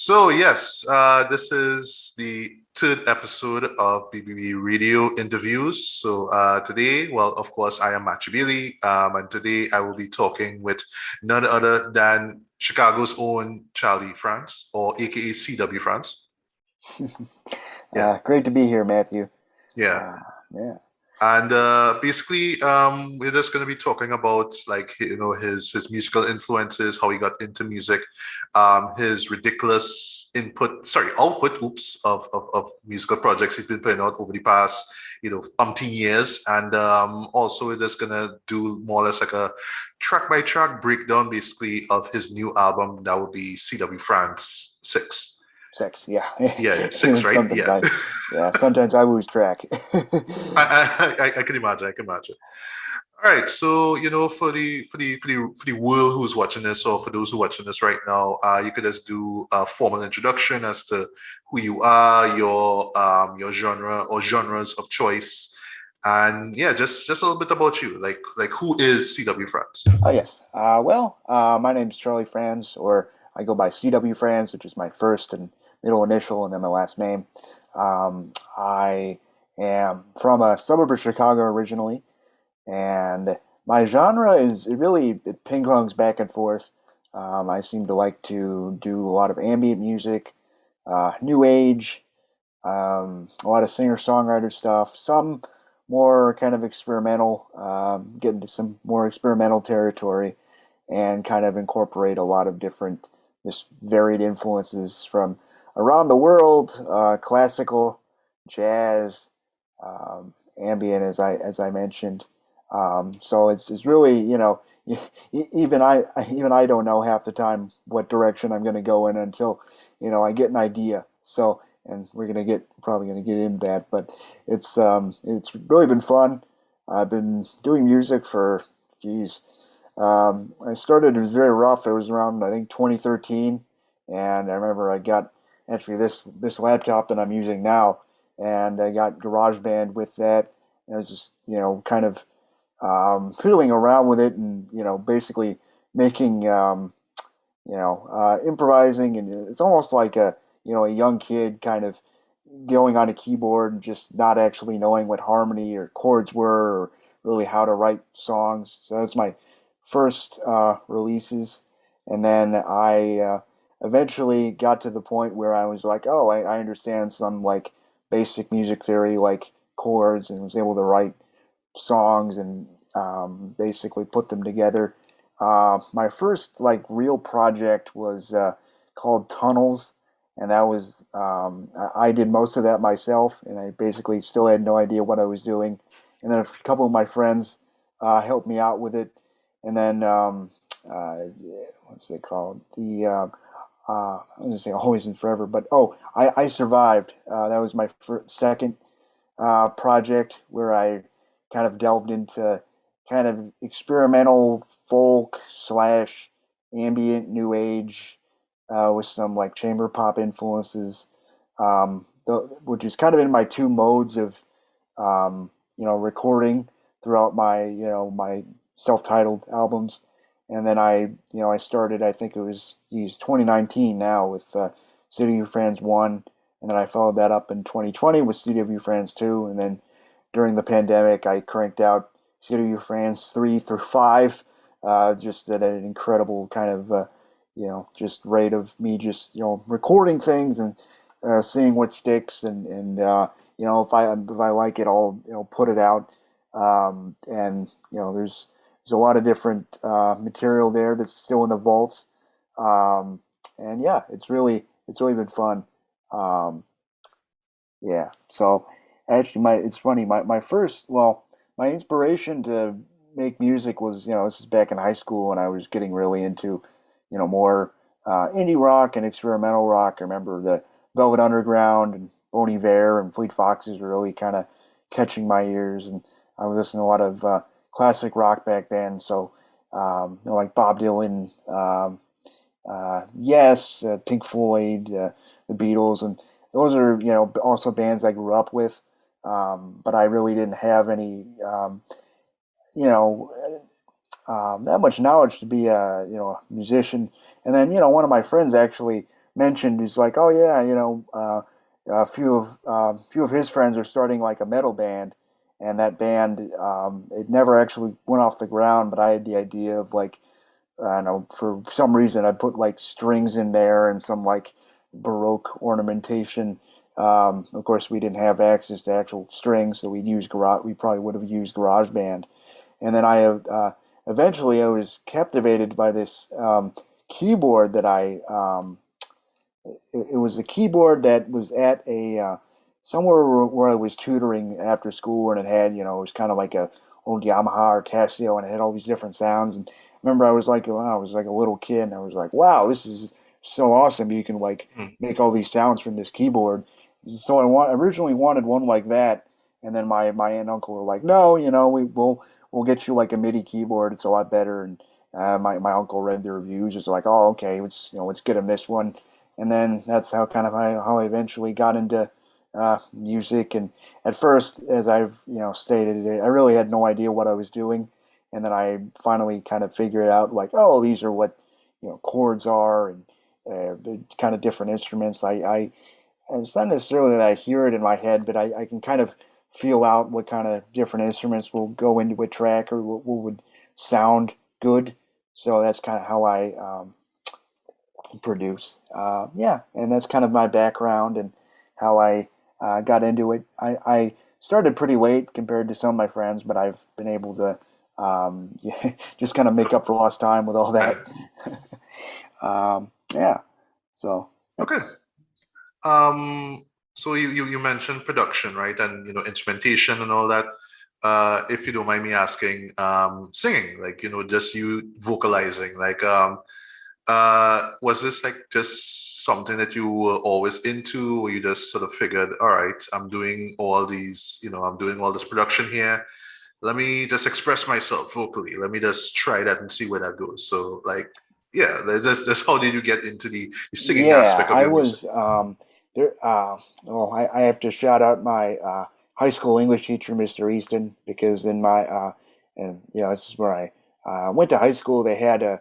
This is the third episode of BBB Radio Interviews. Today, well, of course, I am Machibili, and today I will be talking with none other than Chicago's own Charlie Franz, or AKA CW Franz. Yeah, Great to be here, Matthew. yeah. Uh, yeah. And basically, we're just going to be talking about his musical influences, how he got into music, his ridiculous output, of musical projects he's been putting out over the past umpteen years, and also we're just gonna do more or less like a track by track breakdown, basically, of his new album that would be CW France 6. Sex, yeah. Yeah, 6, right? Sometimes Yeah. sometimes I lose track. I can imagine. I can imagine. All right, so for the world who's watching this, or for those who are watching this right now, you could just do a formal introduction as to who you are, your genre or genres of choice, and yeah, just a little bit about you, like who is CW Franz? Oh, yes. My name's Charlie Franz, or I go by CW Franz, which is my first and middle initial, and then my last name. I am from a suburb of Chicago originally, and my genre it ping pongs back and forth. I seem to like to do a lot of ambient music, new age, a lot of singer-songwriter stuff, some more kind of experimental, get into some more experimental territory, and kind of incorporate a lot of different, just varied influences from around the world, classical, jazz, ambient, as I mentioned. So it's really, even I don't know half the time what direction I'm going to go in until I get an idea. So, and we're probably gonna get into that, but it's really been fun. I've been doing music for, geez, I started, it was very rough. It was around, I think, 2013, and I remember I got actually this laptop that I'm using now, and I got GarageBand with that, and I was just kind of fiddling around with it, and basically making improvising, and it's almost like a young kid kind of going on a keyboard and just not actually knowing what harmony or chords were, or really how to write songs. So that's my first releases, and then I eventually got to the point where I was like, oh, I understand some like basic music theory, like chords, and was able to write songs and basically put them together. My first like real project was called Tunnels, and that was I did most of that myself, and I basically still had no idea what I was doing. And then a couple of my friends helped me out with it, and then what's it called? I'm going to say Always and Forever, but I Survived. That was my second project where I kind of delved into kind of experimental folk slash ambient new age with some like chamber pop influences, which is kind of in my two modes of recording throughout my self-titled albums. And then I started, I think it was 2019 now, with City of Friends 1, and then I followed that up in 2020 with Studio View Friends 2, and then during the pandemic I cranked out Studio View Friends 3 through 5, just at an incredible kind of just rate of me just recording things and seeing what sticks, and if I like it, I'll put it out, and there's a lot of different material there that's still in the vaults, and yeah, it's really been fun. Um, yeah, so actually, it's funny. My first, well, my inspiration to make music was, this is back in high school, and I was getting really into more indie rock and experimental rock. I remember the Velvet Underground and Bon Iver and Fleet Foxes were really kind of catching my ears, and I was listening to a lot of classic rock back then. So like Bob Dylan, Yes, Pink Floyd, the Beatles, and those are also bands I grew up with. But I really didn't have any you know that much knowledge to be a musician. And then one of my friends actually mentioned is like, oh yeah, a few of his friends are starting like a metal band, and that band it never actually went off the ground. But I had the idea of like, I don't know, for some reason I put like strings in there and some like Baroque ornamentation. Of course, we didn't have access to actual strings, so we'd use garage. We probably would have used GarageBand. And then eventually I was captivated by this keyboard that it was a keyboard that was at a somewhere where I was tutoring after school, and it had, it was kind of like a old Yamaha or Casio, and it had all these different sounds. And I remember I was like, wow, I was like a little kid, and I was like, wow, this is so awesome. You can like Mm. make all these sounds from this keyboard. So originally wanted one like that, and then my aunt and uncle were like, no, we'll get you like a MIDI keyboard. It's a lot better. And my uncle read the reviews. It's like, oh, okay, let's get him this one. And then that's how kind of how I eventually got into music. And at first, as I've stated, I really had no idea what I was doing. And then I finally kind of figured out like, oh, these are what chords are, and the kind of different instruments. And it's not necessarily that I hear it in my head, but I can kind of feel out what kind of different instruments will go into a track, or what would sound good. So that's kind of how I produce. Yeah, and that's kind of my background and how I got into it. I started pretty late compared to some of my friends, but I've been able to yeah, just kind of make up for lost time with all that. Okay. Yeah, so Okay. that's So you mentioned production, right? And instrumentation and all that. If you don't mind me asking, singing, like just you vocalizing, like was this like just something that you were always into, or you just sort of figured, all right, I'm doing all these, I'm doing all this production here. Let me just express myself vocally. Let me just try that and see where that goes. So like, yeah, that's how did you get into the singing Yeah, aspect of I your music? was there. Well, I have to shout out my high school English teacher, Mr. Easton, because in my and this is where I went to high school. They had a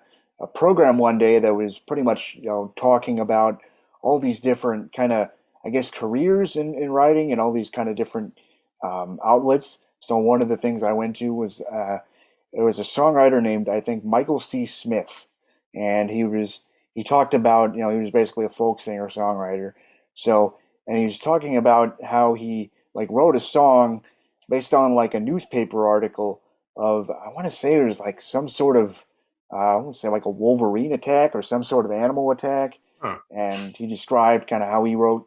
program one day that was pretty much talking about all these different kind of, I guess, careers in writing, and all these kind of different outlets. So one of the things I went to was there was a songwriter named, I think, Michael C. Smith, and he talked about, he was basically a folk singer songwriter. So, and he was talking about how he like wrote a song based on like a newspaper article of, I want to say it was like some sort of, I want to say like a Wolverine attack or some sort of animal attack. Huh. And he described kind of how he wrote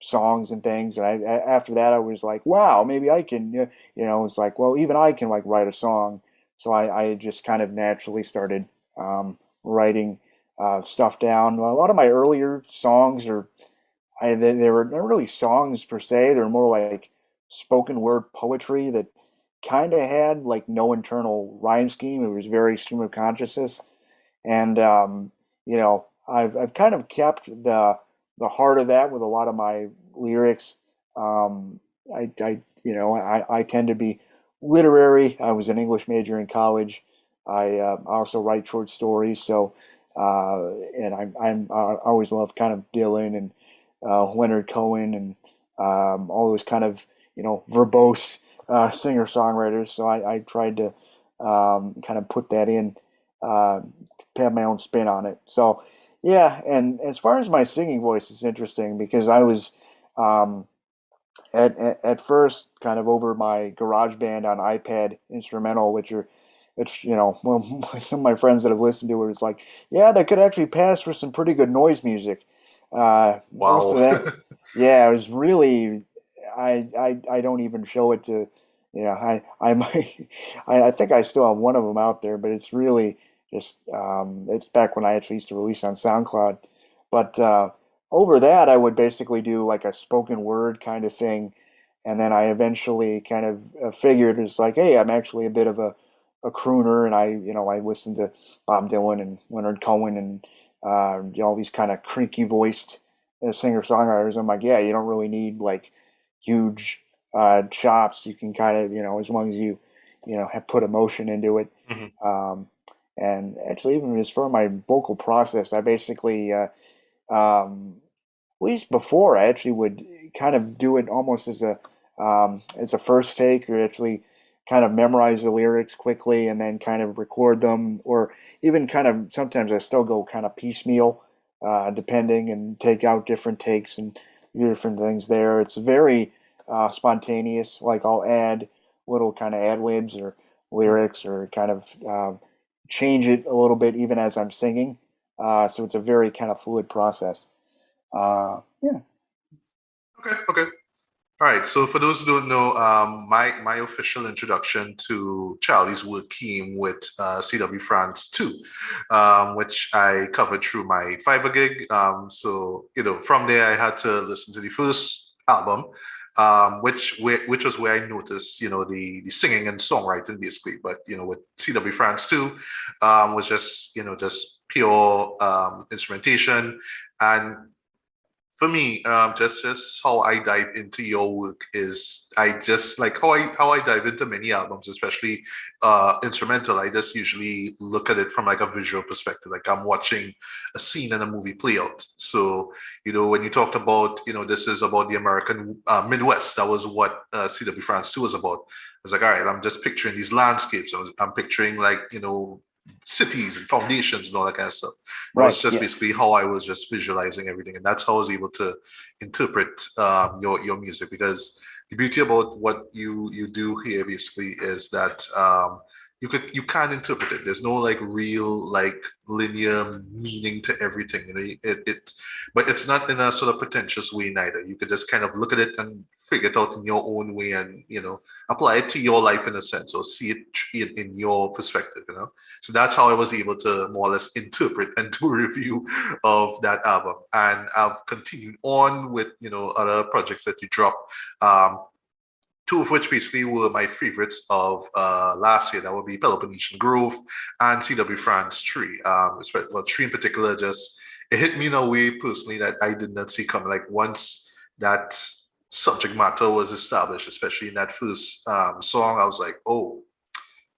songs and things. And after that, I was like, wow, maybe I can, it's like, well, even I can like write a song. So I just kind of naturally started writing stuff down. A lot of my earlier songs they were not really songs per se. They're more like spoken word poetry that kind of had like no internal rhyme scheme. It was very stream of consciousness, and I've kind of kept the heart of that with a lot of my lyrics. Um, I tend to be literary. I was an English major in college. I also write short stories. So, and I always love kind of Dylan and Leonard Cohen and all those kind of verbose singer songwriters. So I tried to kind of put that in, uh, have my own spin on it. So yeah, and as far as my singing voice, it's interesting because I was um, at first kind of over my GarageBand on iPad instrumental, which well, some of my friends that have listened to it was like, yeah, that could actually pass for some pretty good noise music. Most of Wow. that, yeah, it was really. I don't even show it to, I might, I think I still have one of them out there, but it's really just it's back when I actually used to release on SoundCloud, but over that I would basically do like a spoken word kind of thing, and then I eventually kind of figured it's like, hey, I'm actually a bit of a crooner, and I listened to Bob Dylan and Leonard Cohen and all these kind of creaky voiced singer songwriters. I'm like, yeah, you don't really need like huge chops. You can kind of as long as you have put emotion into it. Mhm. Um, and actually, even as for my vocal process, I basically at least before, I actually would kind of do it almost as a first take, or actually kind of memorize the lyrics quickly and then kind of record them, or even kind of sometimes I still go kind of piecemeal, depending, and take out different takes and do different things there. It's very spontaneous. Like I'll add little kind of ad libs or lyrics, or kind of change it a little bit even as I'm singing. So it's a very kind of fluid process. Yeah. Okay, okay. All right. So for those who don't know, my official introduction to Charlie's work came with CW France 2, which I covered through my Fiverr gig. So from there I had to listen to the first album, which was where I noticed the singing and songwriting basically. But with CW France 2, was just pure instrumentation. And for me, just how I dive into your work is I just like how I dive into many albums, especially instrumental. I just usually look at it from like a visual perspective, like I'm watching a scene in a movie play out. So when you talked about this is about the American Midwest, that was what CW France 2 was about. I was like, all right, I'm just picturing these landscapes. I'm picturing like cities and foundations and all that kind of stuff. That was Right. just Yes. basically how I was just visualizing everything, and that's how I was able to interpret your music. Because the beauty about what you do here basically is that you can interpret it. There's no like real like linear meaning to everything. But it's not in a sort of pretentious way neither. You could just kind of look at it and figure it out in your own way, and apply it to your life in a sense, or see it in your perspective. So that's how I was able to more or less interpret and do a review of that album. And I've continued on with, other projects that you dropped. Two of which basically were my favorites of last year. That would be Peloponnesian Grove and CW France 3. Well, 3 in particular, just it hit me in a way personally that I did not see coming. Like once that subject matter was established, especially in that first song, I was like, oh,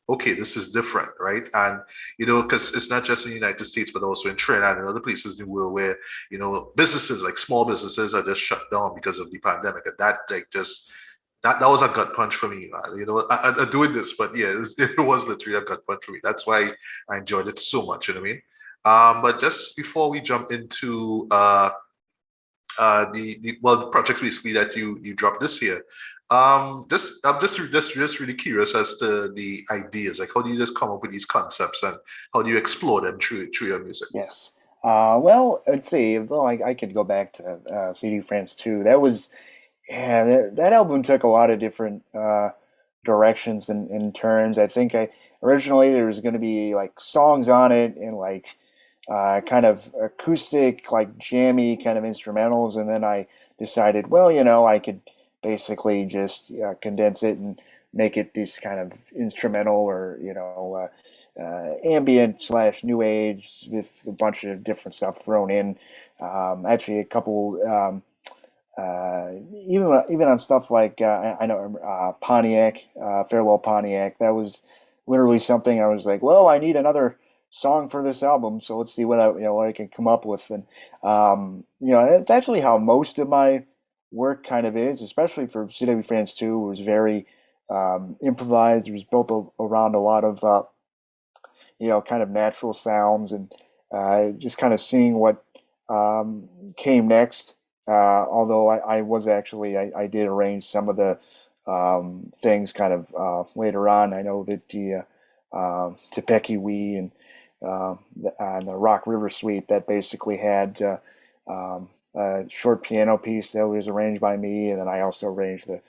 okay, this is different, right? And because it's not just in the United States, but also in Trinidad and other places in the world where businesses, like small businesses, are just shut down because of the pandemic, and that like just that was a gut punch for me, man. I doing this, but yeah, it was literally a gut punch for me. That's why I enjoyed it so much. You know what I mean? But just before we jump into the projects basically that you dropped this year. I'm just really curious as to the ideas. Like, how do you just come up with these concepts, and how do you explore them through your music? Yes. Well, let's see. Well, I could go back to CD France too. That was, yeah, that album took a lot of different directions and turns. I think I originally there was going to be like songs on it and like kind of acoustic, like jammy kind of instrumentals, and then I decided, well, I could basically just condense it and make it this kind of instrumental, or ambient slash new age with a bunch of different stuff thrown in. Actually, a couple. Even on stuff like I know Pontiac, Farewell Pontiac. That was literally something I was like, well, I need another song for this album, so let's see what I can come up with. And that's actually how most of my work kind of is, especially for CW France 2. It was very improvised. It was built around a lot of kind of natural sounds, and just kind of seeing what came next. Although I was actually I did arrange some of the things kind of later on. I know that the Tepeki Wee and the Rock River Suite, that basically had a short piano piece that was arranged by me, and then I also arranged the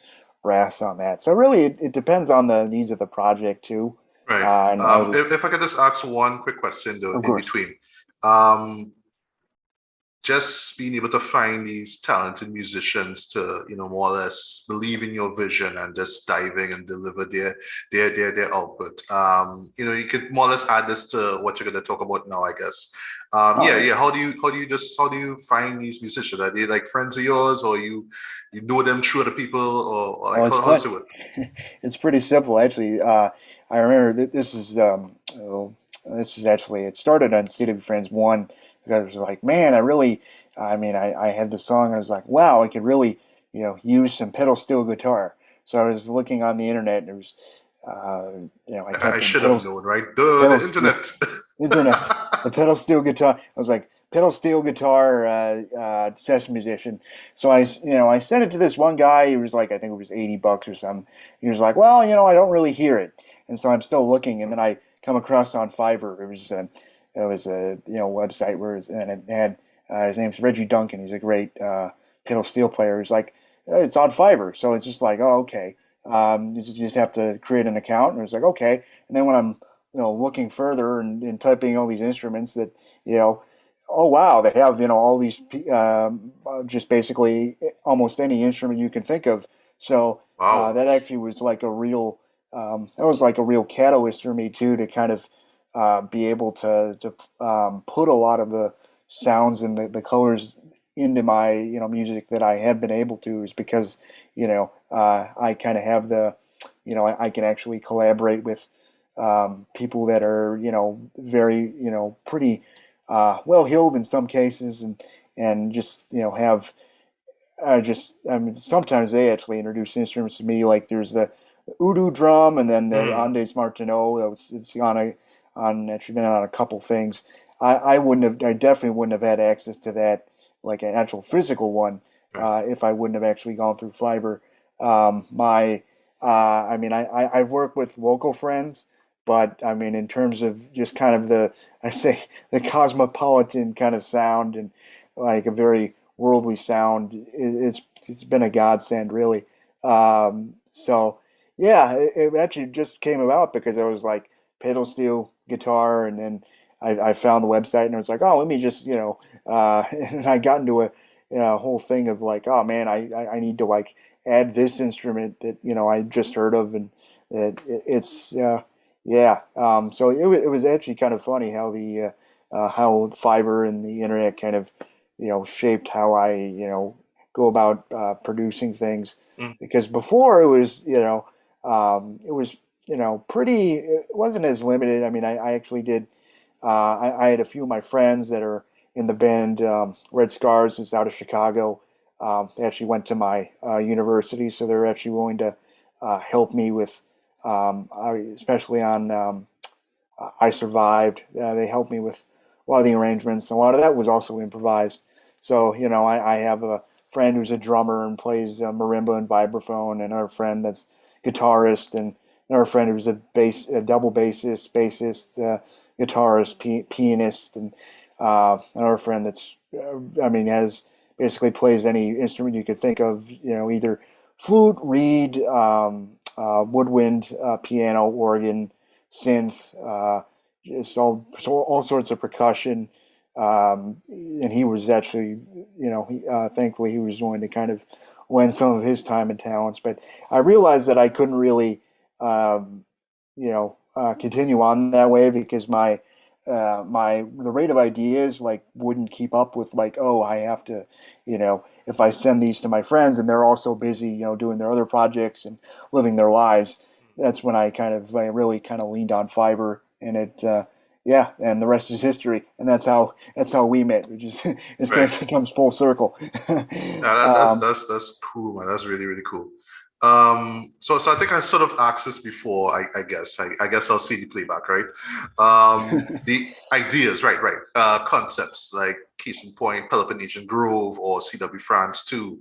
brass on that. So really, it depends on the needs of the project too. Right. And I was, If I could just ask one quick question though of in course. between. Um, just being able to find these talented musicians to more or less believe in your vision and just diving and deliver their output. You could more or less add this to what you're going to talk about now, I guess. Oh Yeah, yeah. yeah. How do you find these musicians? Are they like friends of yours, or you know them through other people, or Oh, like how's it work? it's pretty simple actually. I remember this is actually, it started on CW Friends 1, because I was like, man, I really I mean, I had the song and I was like, wow, I could really, use some pedal steel guitar. So I was looking on the internet and it was, uh, I I typed in should have known, right? Duh, the pedals, yeah, internet. internet, the pedal steel guitar. I was like, pedal steel guitar, session musician. So I sent it to this one guy. He was like, I think it was $80 or something. He was like, well, I don't really hear it. And so I'm still looking. And then I come across on Fiverr. It was a website and it had his name's Reggie Duncan. He's a great pedal steel player. He's like, it's on Fiverr. So it's just like, oh, okay. You just have to create an account. And it's like, okay. And then when I'm looking further and typing all these instruments that, you know, oh wow, they have, all these, just basically almost any instrument you can think of. So Wow. that actually was like a real catalyst for me too to kind of be able to put a lot of the sounds and the colors into my music that I have been able to is because I kind of have I can actually collaborate with people that are very pretty well heeled in some cases and just have I mean sometimes they actually introduce instruments to me like there's the Udu drum and then the Hmm. Andes Martineau that was it's on actually been on a couple things. I definitely wouldn't have had access to that like an actual physical one Right. if I wouldn't have actually gone through Fiverr. My I mean I've worked with local friends, but I mean in terms of just kind of I say the cosmopolitan kind of sound and like a very worldly sound, it's been a godsend really. So yeah, it actually just came about because I was like pedal steel guitar, and then I found the website and I was like, oh, let me just and I got into a whole thing of like, oh man, I need to like add this instrument that I just heard of, and it's yeah. So it was actually kind of funny how the how Fiverr and the internet kind of shaped how I go about producing things Mm. because before it was pretty. It wasn't as limited. I mean, I actually did. I had a few of my friends that are in the band Red Scars, is out of Chicago. They actually went to my university, so they're actually willing to help me with, especially on I Survived. They helped me with a lot of the arrangements. A lot of that was also improvised. So, I have a friend who's a drummer and plays marimba and vibraphone, and another friend that's guitarist, and another friend who's a double bassist, guitarist, pianist, and another friend that's, I mean, has basically plays any instrument you could think of, either flute, reed, woodwind, piano, organ, synth, just all sorts of percussion. And he was actually, thankfully he was willing to kind of lend some of his time and talents. But I realized that I couldn't really, um, continue on that way because the rate of ideas like wouldn't keep up with like, oh, I have to, if I send these to my friends and they're also busy, doing their other projects and living their lives. That's when I really kind of leaned on Fiverr, and yeah, and the rest is history. And that's how we met. Which is it Right. kind of comes full circle. Yeah, um, that's cool, man. That's really, really cool. So I think I sort of asked this before. I guess I guess I'll see the playback, right? The ideas, right? Concepts like case in point, Peloponnesian Grove or C.W. France 2,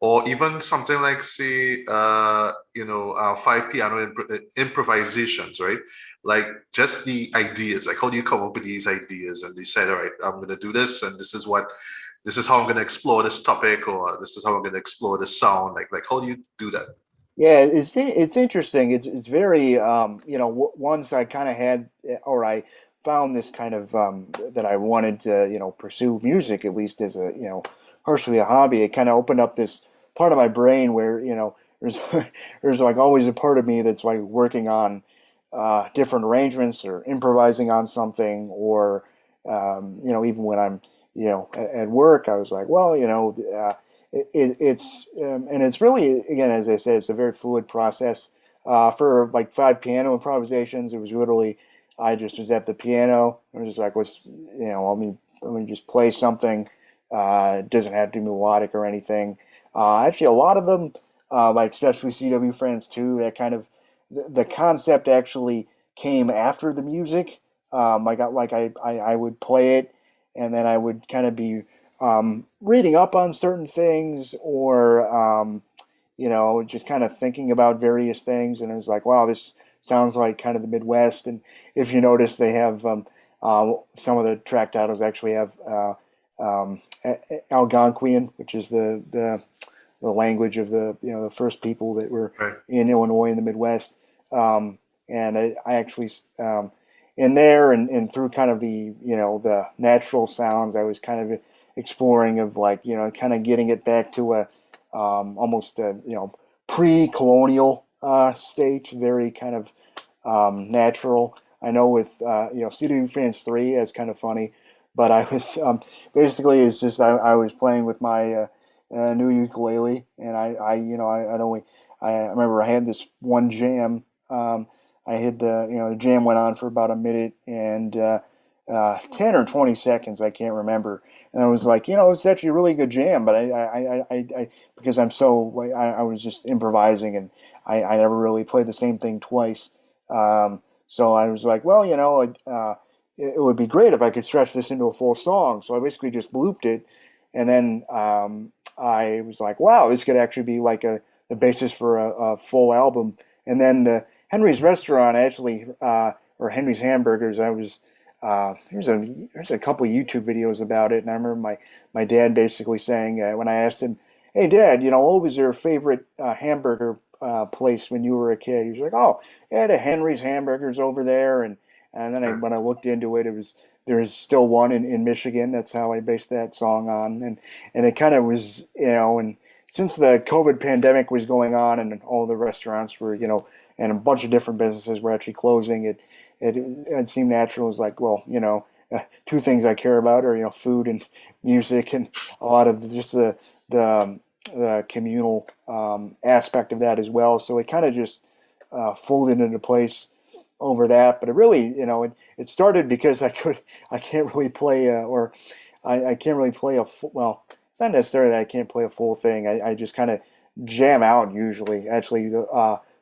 or even something like say, five piano improvisations, right? Like just the ideas, like how do you come up with these ideas and decide, all right, I'm gonna do this, and this is how I'm going to explore this topic, or this is how I'm going to explore this sound. Like how do you do that? Yeah, it's interesting. It's very once I kind of had or I found this kind of that I wanted to pursue music at least as a partially a hobby. It kind of opened up this part of my brain where there's there's like always a part of me that's like working on different arrangements or improvising on something or even when I'm at work I was like well and it's really again as I said it's a very fluid process. For like five piano improvisations, it was literally I just was at the piano and was just like let me just play something It doesn't have to be melodic or anything. Actually, a lot of them, like especially CW Friends too, that kind of the concept actually came after the music. I would play it, and then I would kind of be reading up on certain things, or just kind of thinking about various things. And it was like, wow, this sounds like kind of the Midwest. And if you notice, they have some of the track titles actually have Algonquian, which is the language of the first people that were Right. in Illinois in the Midwest. And I actually in there and through kind of the natural sounds, I was kind of exploring of like kind of getting it back to a almost a pre-colonial state, very kind of natural. I know with CW Franz 3 is kind of funny, but I was basically it's just I was playing with my new ukulele, and I remember I had this one jam. I had the jam went on for about a minute and 10 or 20 seconds, I can't remember. And I was like, it's actually a really good jam, but because I was just improvising, and I never really played the same thing twice. So I was like, well, it would be great if I could stretch this into a full song. So I basically just looped it, and then I was like, wow, this could actually be like the basis for a full album. And then the Henry's Restaurant actually, or Henry's Hamburgers, there's a couple YouTube videos about it, and I remember my dad basically saying when I asked him, "Hey, Dad, what was your favorite hamburger place when you were a kid?" He was like, "Oh, yeah, the Henry's Hamburgers over there." And then when I looked into it, there's still one in Michigan. That's how I based that song on, and it kind of was and since the COVID pandemic was going on and all the restaurants were and a bunch of different businesses were actually closing, it seemed natural. It was like, well, two things I care about are food and music, and a lot of just the the communal aspect of that as well. So it kind of just folded into place over that. But it really, it started because I can't really play or I can't really play well. It's not necessarily that I can't play a full thing. I just kind of jam out usually. Actually,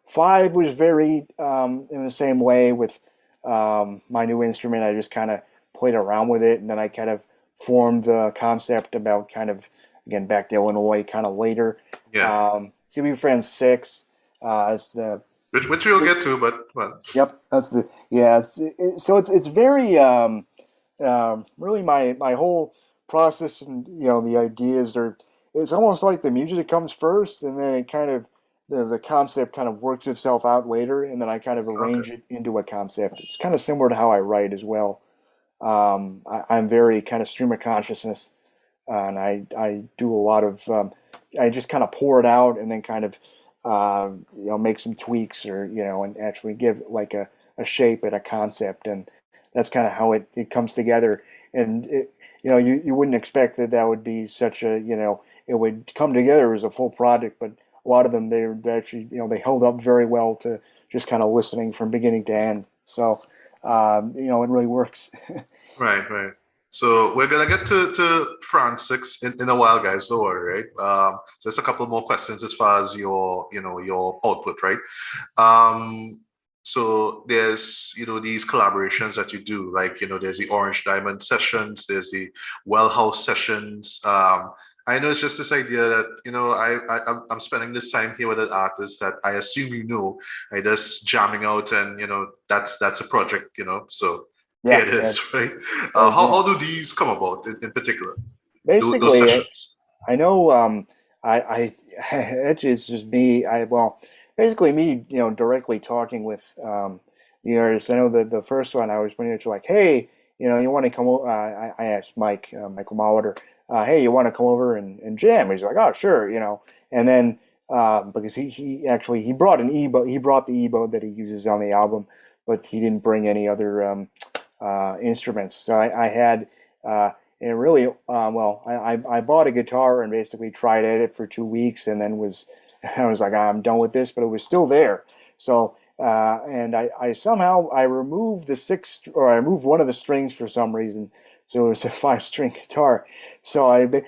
five was very in the same way with my new instrument. I just kind of played around with it, and then I kind of formed the concept about kind of again back to Illinois kind of later. Yeah. CB Friends 6 is the Which we'll get to, but well. Yep, that's the yeah. So it's very really my whole process, and the ideas are. It's almost like the music comes first, and then it kind of the concept kind of works itself out later, and then I kind of Okay. arrange it into a concept. It's kind of similar to how I write as well. I'm very kind of stream of consciousness, and I do a lot of I just kind of pour it out and then kind of make some tweaks or and actually give like a shape and a concept, and that's kind of how it comes together. And you wouldn't expect that would be such a it would come together as a full project, but a lot of them they actually they held up very well to just kind of listening from beginning to end. So it really works. Right, right. So we're gonna get to Franz VI in a while, guys. Don't worry, right? So there's a couple more questions as far as your output, right? So there's these collaborations that you do, like there's the Orange Diamond sessions, there's the Well House sessions. I know it's just this idea that I'm spending this time here with an artist that I assume I just jamming out, and that's a project, so here Yeah, it is, right? that is How it. do these come about in particular? Those Basically, sessions. I know actually it's just me. Basically me, directly talking with the artist. I know the first one I was pretty much like, hey, you want to come over? I asked Michael Molitor, hey, you want to come over and jam? He's like, oh, sure, And then because he actually he brought he brought the Ebo that he uses on the album, but he didn't bring any other instruments. So I had. And really, I bought a guitar and basically tried at it for 2 weeks, and then I was like, I'm done with this, but it was still there. So, and I somehow I removed the sixth, or I removed one of the strings for some reason. so it was a 5-string guitar. So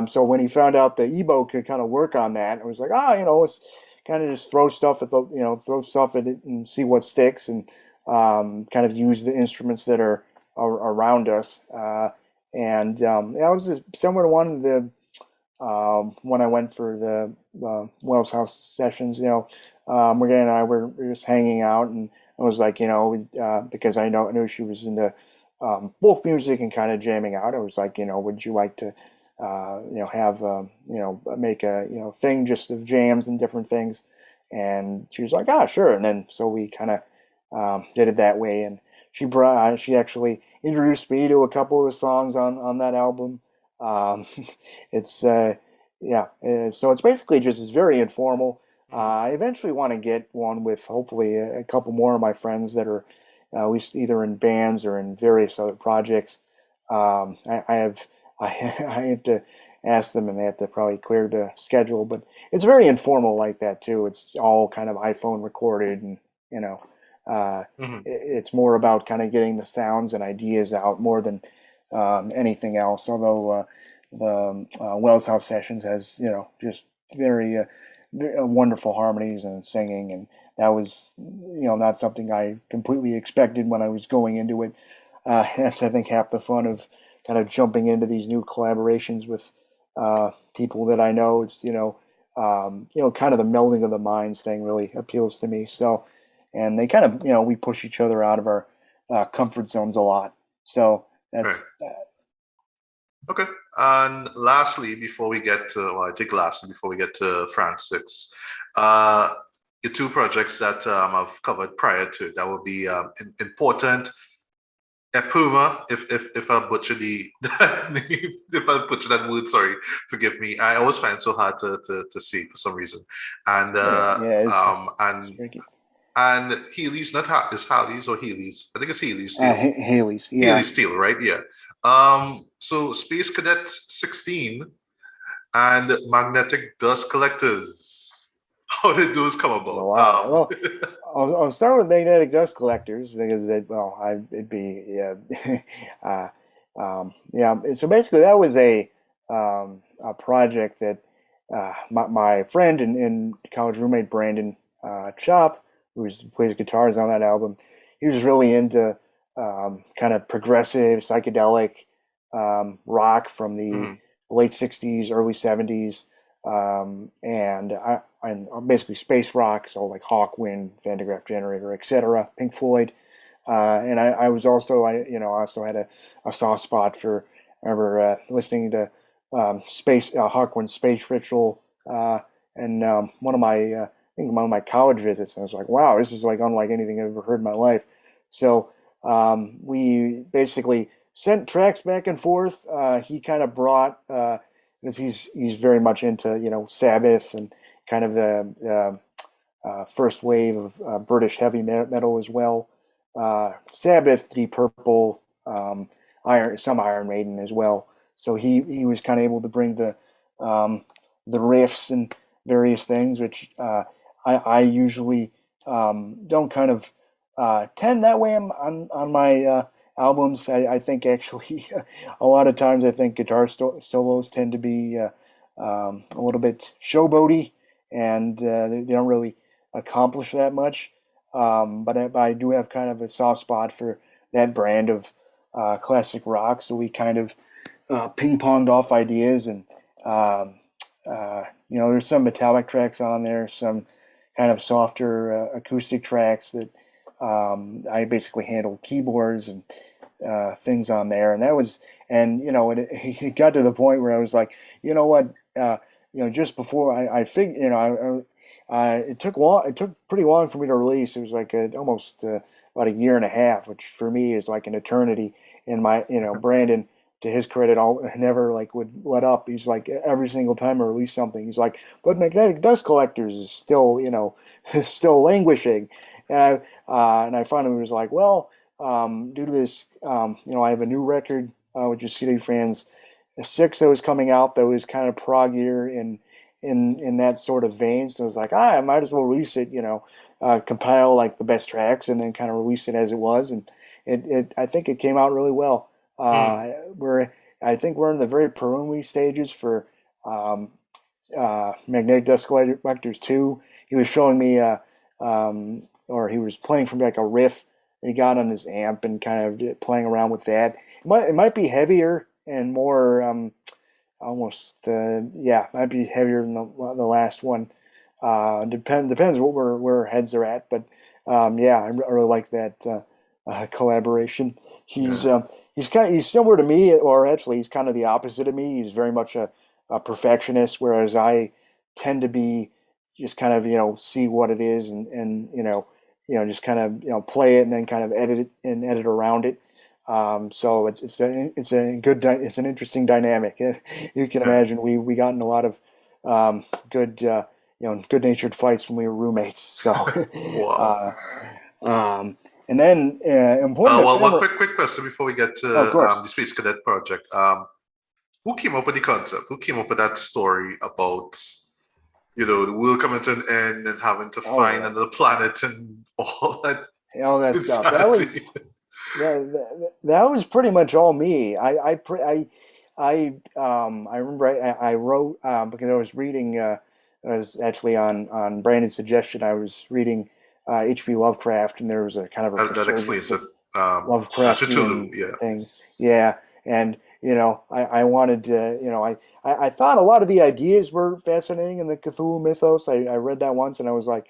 so when he found out the Ebo could kind of work on that, I was like, let's kind of just throw stuff at the throw stuff at it and see what sticks, and kind of use the instruments that are around us. And that was similar to one of the when I went for the Wells House sessions. Morgana and I were just hanging out, and I was like, because I knew she was into folk music and kind of jamming out. I was like, would you like to, have, make a, thing just of jams and different things? And she was like, ah, sure. And then so we kind of did it that way. And she actually introduced me to a couple of the songs on that album. Um, it's yeah, so it's basically just it's very informal. Mhm. I eventually want to get one with hopefully a couple more of my friends that are at least either in bands or in various other projects. I have I have to ask them, and they have to probably clear the schedule. But it's very informal like that too. It's all kind of iPhone recorded, and you know, Mhm. it's more about kind of getting the sounds and ideas out more than anything else. Although the Wells House Sessions has just very wonderful harmonies and singing, and that was not something I completely expected when I was going into it. That's I think half the fun of kind of jumping into these new collaborations with people that I know. It's kind of the melding of the minds thing really appeals to me. So, and they kind of we push each other out of our comfort zones a lot. So Right. that's Okay. And lastly, before we get to, well, I think lastly, before we get to Franz VI, the two projects that I've covered prior to that would be important. Epuma, if I butcher the if I butcher that word, sorry, forgive me. I always find it so hard to see for some reason. And yeah, yeah, it's and tricky. Healy's not is Harley's or Healy's. I think it's Healy's Steel. Haley's, yeah. Healy's Steel, right? Yeah. So Space Cadet 16 and Magnetic Dust Collectors. How did those come There's a about? lot. Well, I'll start with magnetic dust collectors because it'd be yeah, yeah. So basically, that was a project that my friend and college roommate Brandon Chop, who plays guitars on that album, he was really into kind of progressive psychedelic rock from the Mhm. late '60s, early '70s, and basically space rock, so like Hawkwind, Van de Graaff Generator, etc., Pink Floyd. And I was also also had a soft spot for I remember listening to Space Hawkwind Space Ritual, and one of my I think one of my college visits. And I was like, wow, this is like unlike anything I've ever heard in my life. So we basically sent tracks back and forth. He kind of brought because he's very much into Sabbath and kind of the first wave of British heavy metal as well. Sabbath, Deep Purple, some Iron Maiden as well. So he was kind of able to bring the riffs and various things, which I usually don't kind of tend that way on my albums. I think actually a lot of times I think guitar solos tend to be a little bit showboaty, and they don't really accomplish that much. But I do have kind of a soft spot for that brand of classic rock. So we kind of ping ponged off ideas, and um, there's some metallic tracks on there, some kind of softer acoustic tracks that I basically handled keyboards and things on there, and that was, and it got to the point where I was like, you know what, just before I figured, it took long, it took pretty long for me to release. It was like almost about a year and a half, which for me is like an eternity. And Brandon, to his credit, all never like would let up. He's like every single time I release something, he's like, "But Magnetic Dust Collectors is still, still languishing." And I finally was like, well, due to this, I have a new record, which is City Franz VI that was coming out that was kind of proggier in that sort of vein. So I was like, I might as well release it, compile like the best tracks and then kind of release it as it was. And I think it came out really well. Hmm. We're I think we're in the very preliminary stages for um, Magnetic Dust Collectors 2. He was showing me, or he was playing from like a riff that he got on his amp and kind of playing around with that. It might be heavier and more almost yeah, might be heavier than the last one. Depends what where our heads are at, but yeah, I really like that collaboration. He's Yeah. um, he's similar to me, or actually he's kind of the opposite of me. He's very much a perfectionist, whereas I tend to be just kind of see what it is and just kind of play it and then kind of edit it and edit around it. So it's an interesting dynamic. You can Yeah. imagine we got in a lot of good good-natured fights when we were roommates. So Wow. uh, and then important One ephemeral. quick question before we get Oh, of to course. the Space Cadet project. Who came up with the concept? Who came up with that story about, the world coming to an end and having to Oh find yeah. another planet and all that All that stuff. insanity? That was pretty much all me. I remember I wrote because I was reading. I was actually on Brandon's suggestion. I was reading H.P. Lovecraft, and there was a kind of a That resurgence explains it. of Cthulhu, Lovecraftian yeah. things. Yeah, and I wanted to. I thought a lot of the ideas were fascinating in the Cthulhu mythos. I read that once, and I was like,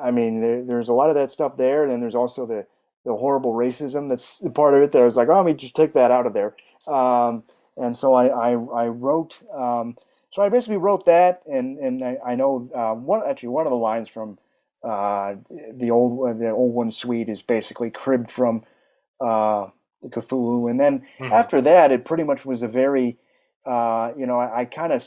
I mean, there's a lot of that stuff there, and then there's also the horrible racism that's part of it. That I was like, oh, let me just take that out of there. And so I wrote. So I basically wrote that, and I know one of the lines from the old one suite is basically cribbed from uh, Cthulhu, and then Hmm. after that, it pretty much was a very, I kind of,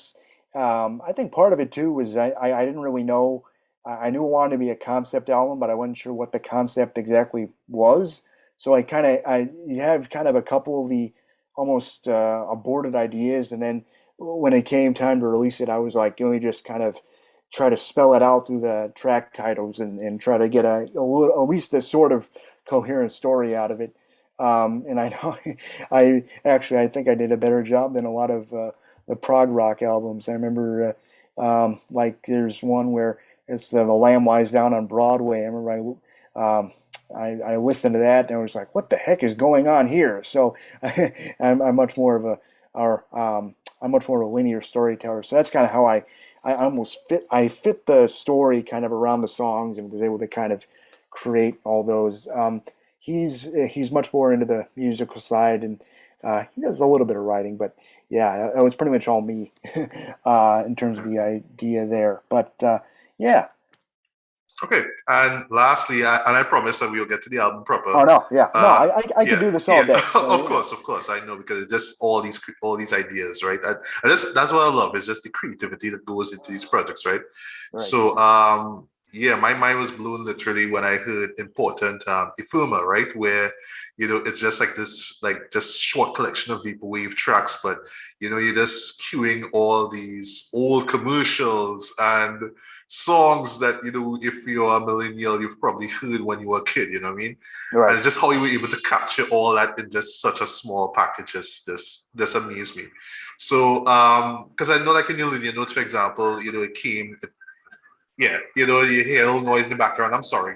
I think part of it too was I didn't really know. I knew it wanted to be a concept album, but I wasn't sure what the concept exactly was. So you have kind of a couple of the almost aborted ideas, and then when it came time to release it, I was like, you know, you just kind of try to spell it out through the track titles and try to get at least a sort of coherent story out of it. And I know I think I did a better job than a lot of the prog rock albums. I remember like there's one where it's The Lamb Lies Down on Broadway. I remember I listened to that and I was like, what the heck is going on here? So I'm much more of a or I'm much more of a linear storyteller. So that's kind of how I almost fit the story kind of around the songs and was able to kind of create all those. He's much more into the musical side, and he does a little bit of writing, but yeah, it was pretty much all me in terms of the idea there. But yeah, Okay, and lastly, and I promise that we'll get to the album proper. oh no, yeah, no, Uh, I could yeah, do this all yeah, day. So of course, I know because it's just all these ideas, right? And that's what I love is just the creativity that goes into these projects, right? right, So, yeah, my mind was blown literally when I heard important Ifuma, right? Where it's just like this, like just short collection of vaporwave tracks, but you're just cueing all these old commercials and songs that if you're a millennial you've probably heard when you were a kid, you know what I mean? And right. just how you were able to capture all that in just such a small package just amazed me. So because I know like in your linear notes, for example, yeah, you hear a little noise in the background. I'm sorry,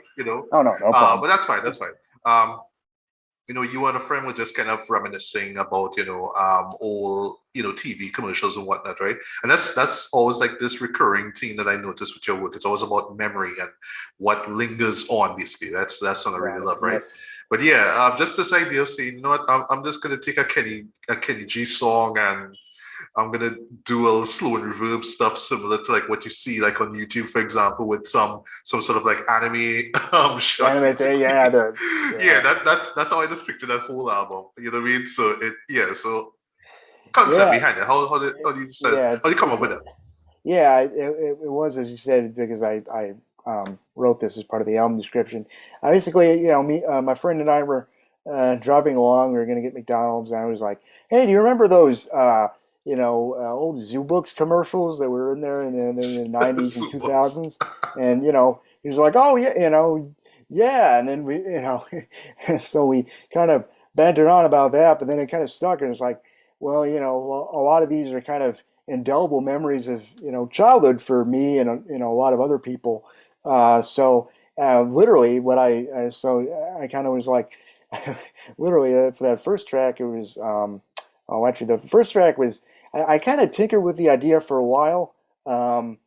Oh no, no problem. but that's fine, that's fine. um you and a friend were just kind of reminiscing about, old, TV commercials and whatnot, right? And that's always like this recurring theme that I notice with your work. It's always about memory and what lingers on, basically. That's what I really Got it. love, right? Yes. But yeah, just this idea of saying, you know what, I'm just gonna take a Kenny G song and I'm gonna do a little slow and reverb stuff similar to like what you see like on YouTube, for example, with some sort of like anime shot, Animate there, basically. yeah, Yeah, yeah, that's how I just picture that whole album. You know what I mean? So so concept yeah, behind it. yeah. How do you come up with that? Yeah, it was as you said because I wrote this as part of the album description. I basically, my friend and I were driving along. We were going to get McDonald's, and I was like, "Hey, do you remember those old Zoo Books commercials that were in there in the '90s and Super. 2000s?" And he was like, "Oh yeah, yeah." And then we, so we kind of bantered on about that, but then it kind of stuck, and it's like, well, a lot of these are kind of indelible memories of childhood for me and a lot of other people. So literally, what I kind of was like, literally for that first track, it was oh, actually, the first track was I kind of tinkered with the idea for a while. Um,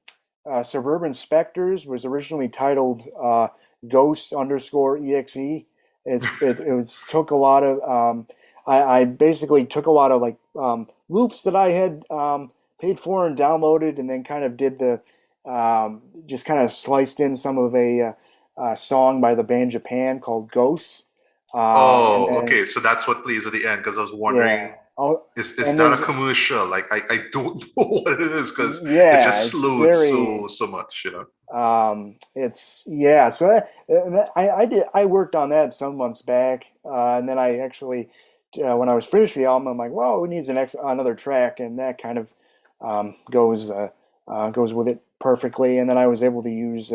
Suburban Spectres was originally titled Ghosts underscore exe. It was took a lot of I basically took a lot of like loops that I had paid for and downloaded, and then kind of did the just kind of sliced in some of a song by the band Japan called Ghosts, and Oh, then okay. So that's what plays at the end because I was yeah, wondering, oh, is and that a there's commercial? Like I don't know what it is because it yeah, just it's slowed very so much, it's yeah. So I worked on that some months back, and then I actually when I was finished the album, I'm like, well, it needs another track, and that kind of goes with it perfectly. And then I was able to use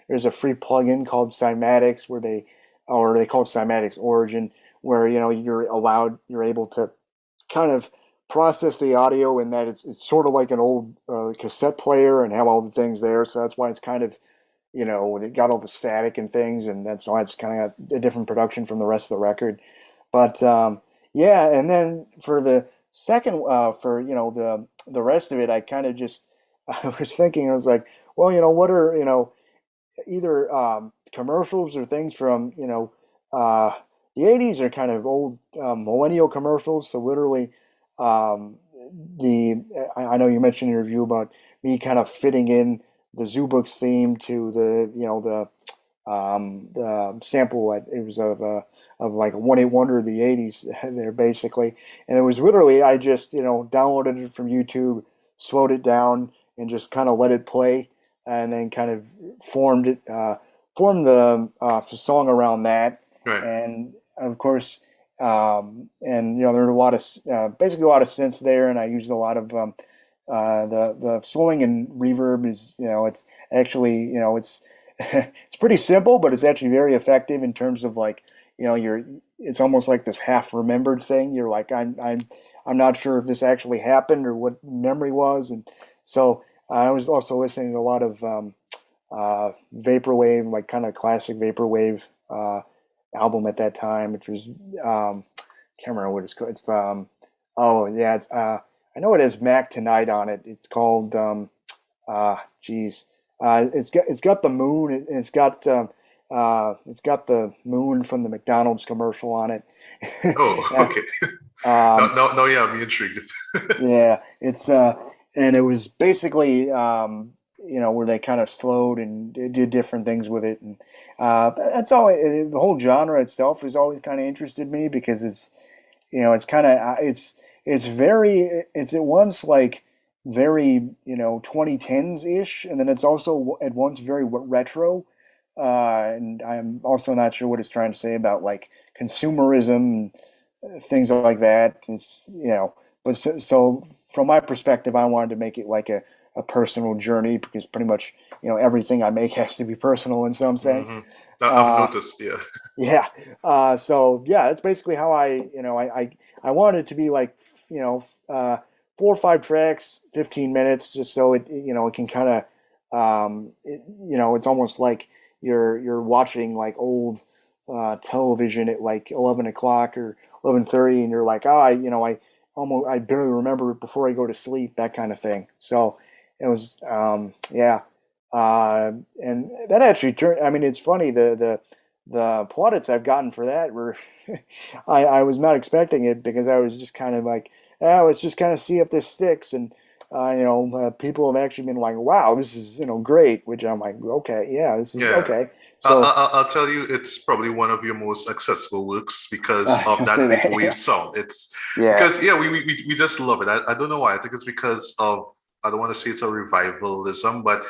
there's a free plugin called Cymatics or they call it Cymatics Origin, where you're able to kind of process the audio in that it's sort of like an old cassette player and have all the things there. So that's why it's kind of it got all the static and things, and that's why it's kind of got a different production from the rest of the record. But yeah, and then for the second, for the rest of it, I kind of just I was thinking, I was like, well, what are either commercials or things from the '80s are kind of old millennial commercials. So literally, um, the I know you mentioned in your review about me kind of fitting in the Zoo Books theme to the sample. It was of like a one hit wonder of the '80s there basically, and it was literally I just downloaded it from YouTube, slowed it down, and just kind of let it play, and then kind of formed the song around that, Right. and of course, and there are a lot of basically a lot of synths there, and I used a lot of the slowing and reverb is it's actually it's pretty simple, but it's actually very effective in terms of like you're it's almost like this half remembered thing. You're like I'm not sure if this actually happened or what memory was, and so I was also listening to a lot of vaporwave, like kind of classic vaporwave album at that time, which was can't remember what it's called. It's oh yeah, it's I know it has Mac Tonight on it. It's called geez, it's got the moon. It's got the moon from the McDonald's commercial on it. Oh, okay. No, um, no, no. Yeah, I'm intrigued. yeah, it's and it was basically where they kind of slowed and did different things with it, and that's all. The whole genre itself has always kind of interested me because it's kind of it's at once like very 2010s ish, and then it's also at once very retro. And I'm also not sure what it's trying to say about like consumerism and things like that. But so from my perspective, I wanted to make it like a personal journey because pretty much everything I make has to be personal in some sense. Hmm. I've Uh, noticed. Yeah. yeah. So yeah, that's basically how I wanted it to be like, you know, 4 or 5 tracks, 15 minutes, just so it can kind of, it's almost like you're watching like old television at like 11 o'clock or 11:30, and you're like, oh, I barely remember it before I go to sleep, that kind of thing. So it was, yeah. And that actually turned, I mean, it's funny, the plaudits I've gotten for that were I was not expecting it because I was just kind of like, let's just kind of see if this sticks. And people have actually been like, wow, this is great, which I'm like, okay, yeah, this is Yeah. okay. So I'll tell you, it's probably one of your most accessible works because I of can that say that, vaporwave yeah, sound. It's yeah, because yeah, we just love it. I don't know why. I think it's because of I don't want to say it's a revivalism, but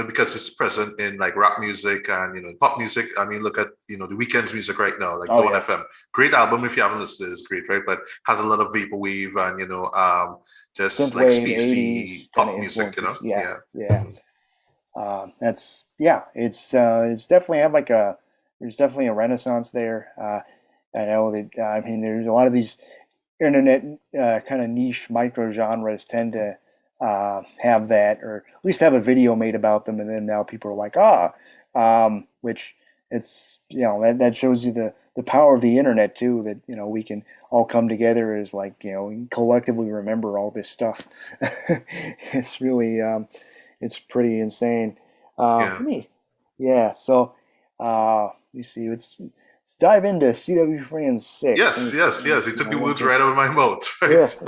because it's present in like rap music and pop music. I mean, look at the Weeknd's music right now, like oh Dawn yeah, FM. Great album if you haven't listened to it, it's great, right? But has a lot of vaporwave and just like synthwave '80s spacey kind of pop music. influences, yeah, Yeah. yeah. That's yeah, it's definitely have like a there's definitely a renaissance there. I know that, I mean, there's a lot of these internet kind of niche micro genres tend to have that, or at least have a video made about them, and then now people are like, which it's that shows you the power of the internet too. That we can all come together as like we collectively remember all this stuff. It's really it's pretty insane. Let Yeah. me, yeah. So let me see. Let's dive into CW Franz 6. Let Yes, me, yes, let me yes. You see. took I the went words to right out of my mouth, right? yeah, So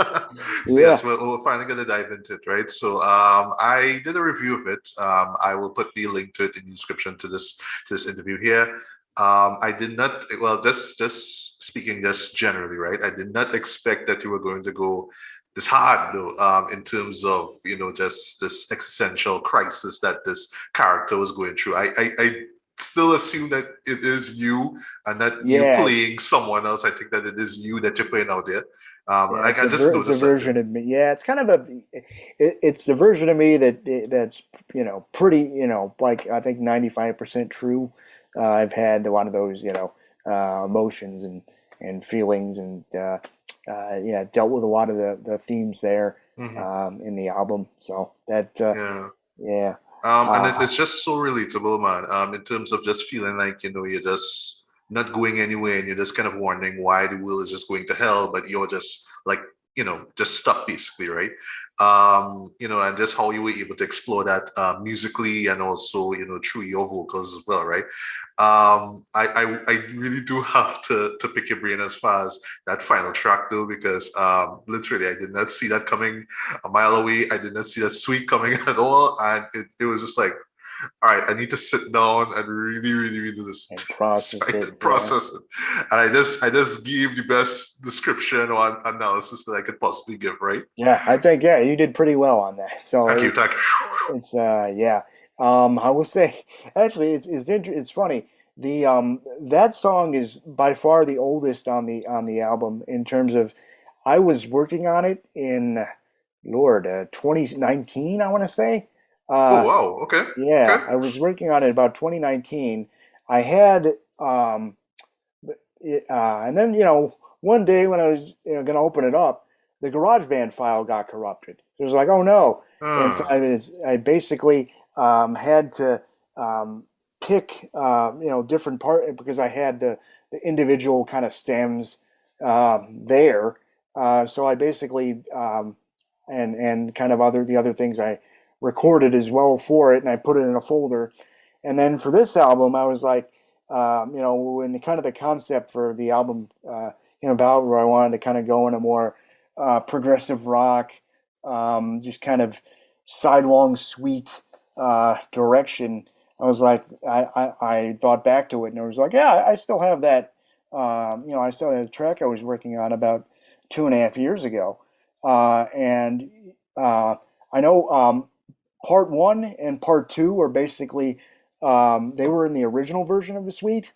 yes, yeah. we're finally gonna dive into it, right? So I did a review of it. I will put the link to it in the description to this interview here. I did not, well, just speaking just generally, right? I did not expect that you were going to go this hard though, in terms of just this existential crisis that this character was going through. I still assume that it is you and not you Yeah, playing someone else. I think that it is you that you're playing out there. yeah, I just it's a noticed that. version of me. Yeah, it's kind of it's the version of me that's pretty like I think 95% true. I've had a lot of those emotions and feelings and yeah, dealt with a lot of the themes there Mhm. in the album. So that Yeah. yeah. And Uh, it's just so relatable, man. In terms of just feeling like, you're just not going anywhere and you're just kind of wondering why the world is just going to hell, but you're just like, just stuck basically, right? And just how you were able to explore that musically and also, through your vocals as well, right? I really do have to pick your brain as far as that final track though, because literally I did not see that coming a mile away. I did not see that suite coming at all. And it was just like, all right, I need to sit down and really, really, really just and process try it. to Yeah. process it. And I just gave the best description or analysis that I could possibly give, right? Yeah, I think yeah, you did pretty well on that. So Thank you, thank you. it's yeah. I will say actually it's funny. The that song is by far the oldest on the album in terms of I was working on it in Lord 2019, I want to say. Oh Uh wow, okay, okay. yeah, I was working on it about 2019. I had and then one day when I was going to open it up, the GarageBand file got corrupted. So it was like, oh no! And so Hmm. I basically had to pick different part because I had the individual kind of stems there. So I basically and kind of the other things I recorded as well for it, and I put it in a folder. And then for this album, I was like, when the kind of the concept for the album about where I wanted to kind of go in a more progressive rock, just kind of sidelong sweet direction. I was like, I thought back to it and I was like, yeah, I still have that. I still have the track I was working on about 2.5 years ago, and I know part one and part two are basically they were in the original version of the suite,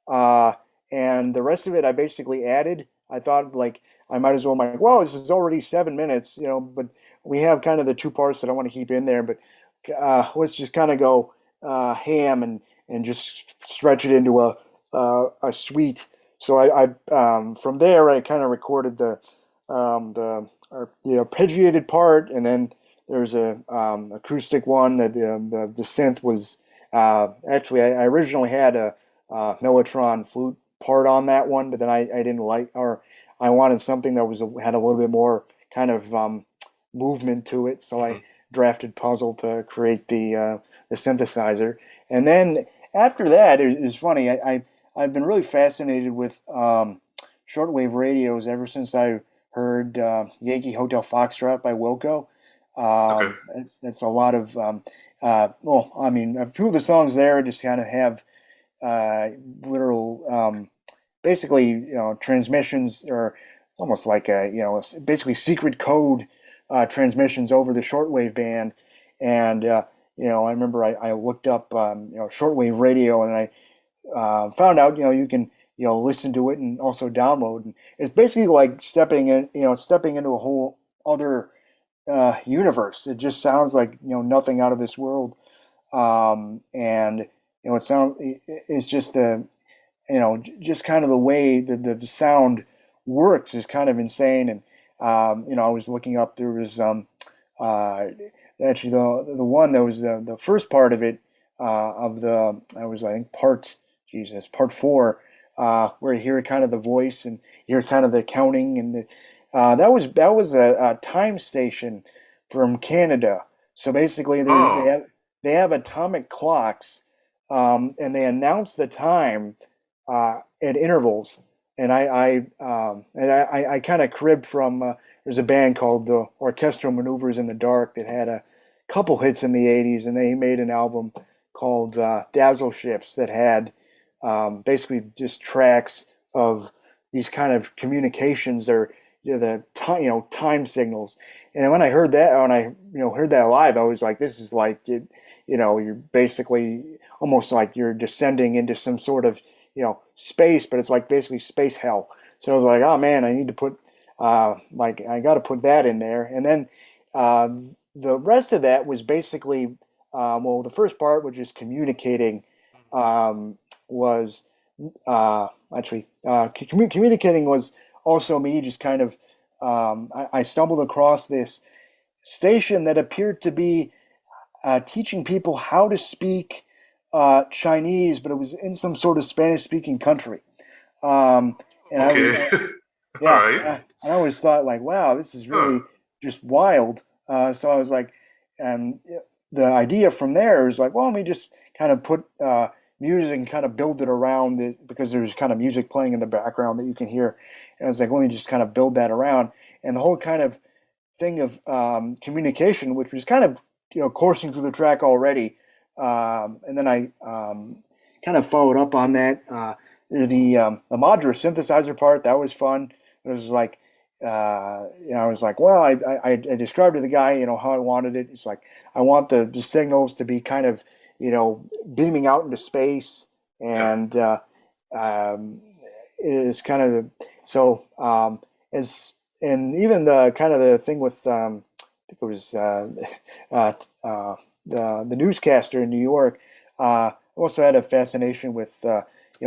uh, and the rest of it I basically added. I thought like I might as well. I'm like, well, this is already 7 minutes, but we have kind of the two parts that I want to keep in there. But let's just kind of go ham and just stretch it into a suite. So from there I kind of recorded the arpeggiated part, and then there's a acoustic one that the synth was actually I originally had a Mellotron flute part on that one, but then I didn't like or I wanted something that had a little bit more kind of movement to it, so I Mhm. drafted Puzzle to create the synthesizer, and then after that it's funny I've been really fascinated with shortwave radios ever since I heard Yankee Hotel Foxtrot by Wilco. Okay. It's a lot of well, I mean, a few of the songs there just kind of have uh, literal, basically, transmissions or almost like basically secret code transmissions over the shortwave band. And I remember I looked up shortwave radio, and I found out you can listen to it and also download. And it's basically like stepping into a whole other universe. It just sounds like nothing out of this world. And it's just just kind of the way the sound works is kind of insane. And I was looking up, there was uh, actually the one that was the first part of it, of the I was I think part four, where you hear kind of the voice and you hear kind of the counting, and that was a time station from Canada. So basically, Oh, they have atomic clocks, and they announce the time at intervals. And I kind of cribbed from there's a band called the Orchestral Maneuvers in the Dark that had a couple hits in the '80s, and they made an album called Dazzle Ships that had basically just tracks of these kind of communications or the time, time signals. And when I heard that, heard that live, I was like, this is like you're basically almost like you're descending into some sort of space, but it's like basically space hell. So I was like, oh man, I need to put like I got to put that in there. And then uh, the rest of that was basically well, the first part, which is communicating, was actually communicating was also me just kind of I stumbled across this station that appeared to be teaching people how to speak Chinese, but it was in some sort of Spanish-speaking country. Um, and I was, okay. All yeah, right. I always thought like, wow, this is Huh. really just wild. So I was like, and the idea from there is like, well, let me just kind of put music and kind of build it around it because there's kind of music playing in the background that you can hear. And I was like, let me just kind of build that around. And the whole kind of thing of communication, which was kind of coursing through the track already, and then I kind of followed up on that. The modular synthesizer part that was fun. It was like I was like, well, I described to the guy how I wanted it. It's like I want the signals to be kind of beaming out into space, Yeah. and um, it's kind of so as and even the kind of the thing with I think it was uh, the newscaster in New York. Also had a fascination with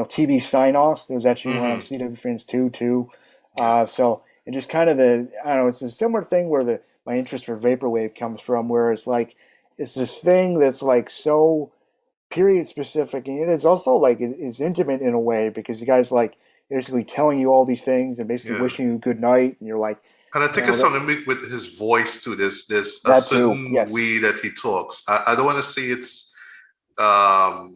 TV sign-offs. There was actually one on Hmm. CW Friends 2 too. Yeah. So and just kind of the I don't know. It's a similar thing where the my interest for vaporwave comes from, where it's like it's this thing that's like so period specific, and it's also like it's intimate in a way because you guys like basically telling you all these things and basically Yeah. wishing you good night, and you're like, And I think it's that something with his voice too. There's a that too. certain Yes, way that he talks. I don't want to say it's um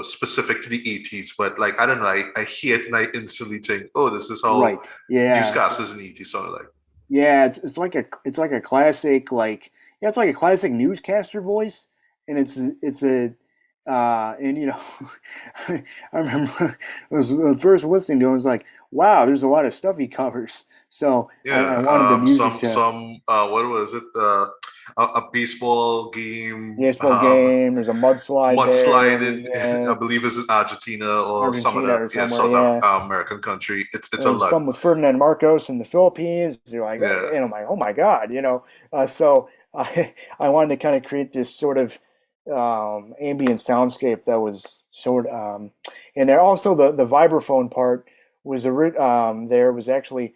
specific to the 80s, but like I don't know, I hear it and I instantly think, oh, this is how right. Yeah, newscasters in the 80s sounded like. yeah. It's like a classic like yeah, it's like a classic newscaster voice, and it's a and I remember I was first listening to him. I was like, wow, there's a lot of stuff he covers. So I Yeah, wanted the music to some what was it? A baseball game, baseball game. There's a mudslide there. mudslide There's in I believe is in Argentina or some Argentina other or yeah somewhere. South Yeah. American country. It's a There's lot. some with Ferdinand Marcos in the Philippines. You're like, Yeah. and I'm like, oh my God, So I wanted to kind of create this sort of ambient soundscape that was and there also the vibraphone part was there was actually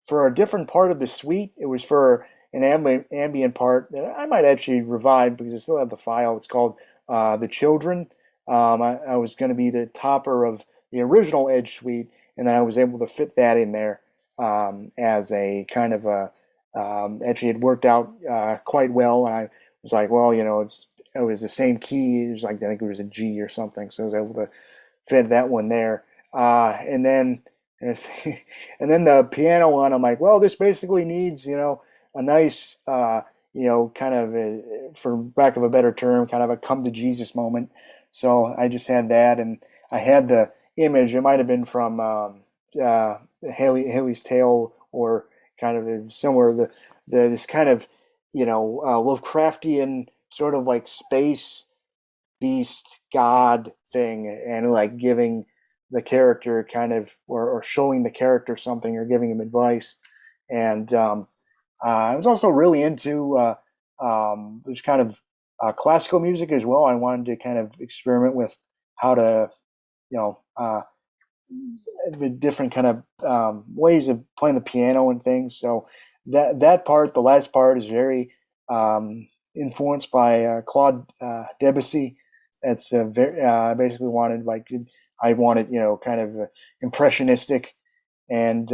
for a different part of the suite. It was for an ambient part that I might actually revive because I still have the file. It's called The Children. I was going to be the topper of the original Edge suite, and then I was able to fit that in there as a kind of a. Actually, it worked out quite well, and I was like, well, it was the same key. It was like I think it was a G or something, so I was able to fit that one there. And then and, and then the piano one, I'm like, well, this basically needs a nice kind of for lack of a better term, kind of a come to Jesus moment. So I just had that, and I had the image. It might have been from Haley's Tale or kind of similar. The this kind of Lovecraftian sort of like space beast god thing, and like giving the character kind of or showing the character something or giving him advice. And I was also really into this kind of classical music as well. I wanted to kind of experiment with how to you know, different kind of ways of playing the piano and things. So that part, the last part, is very influenced by Claude Debussy. It's very basically wanted like I wanted kind of impressionistic and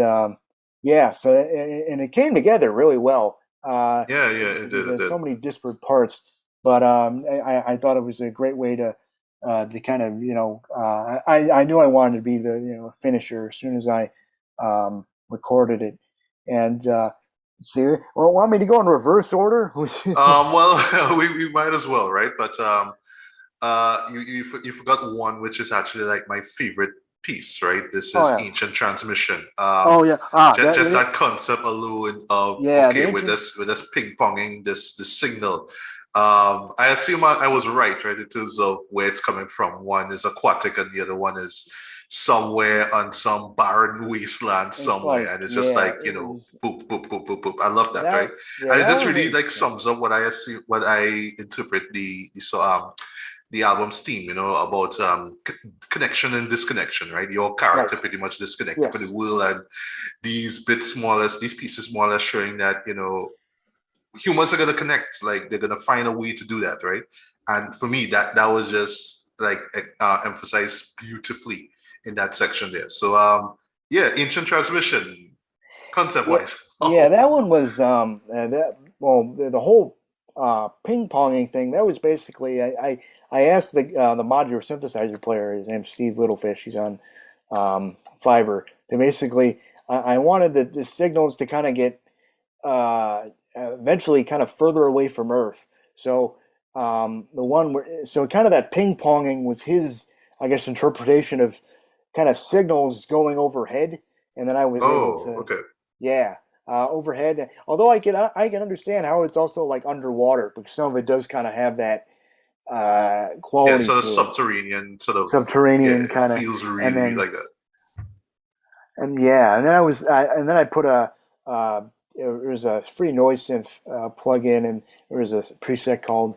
yeah. So and it came together really well. Yeah, yeah, it Because did, it there's did. so many disparate parts, but I thought it was a great way to kind of I knew I wanted to be the finisher as soon as I recorded it. And see, well, want me to go in reverse order? Well, we might as well, right? But you forgot one, which is actually like my favorite piece, right? This Oh is yeah, Ancient Transmission. oh yeah. Just that concept alone of Yeah, the okay, ancient. with this ping ponging this signal. I assume I was right in terms of where it's coming from. One is aquatic, and the other one is somewhere on some barren wasteland It's somewhere, like and it's just yeah, like it was boop boop boop boop boop. I love that, that. right? Yeah, And it that just one really like was. sums up what I assume, what I interpret the album's theme, about connection and disconnection, right? Your character Right. pretty much disconnected from the Yes. world, and these pieces more or less showing that humans are gonna connect, like they're gonna find a way to do that, right? And for me, that was just like emphasized beautifully in that section there. So yeah, ancient transmission concept Yeah, wise. yeah, Oh, that one was that well the whole ping ponging thing. That was basically I asked the modular synthesizer player. His name's Steve Littlefish. He's on Fiverr. To basically, I wanted the signals to kind of get eventually kind of further away from Earth. So the one where so kind of that ping ponging was his I guess interpretation of kind of signals going overhead, and then I was able oh, to, okay. yeah, overhead. Although I can understand how it's also like underwater because some of it does kind of have that Yeah, quality sort of to it, subterranean, sort of. Yeah, subterranean it kind of, feels and really then like that. and yeah, and then and then I put there was a free noise synth plug-in, and there was a preset called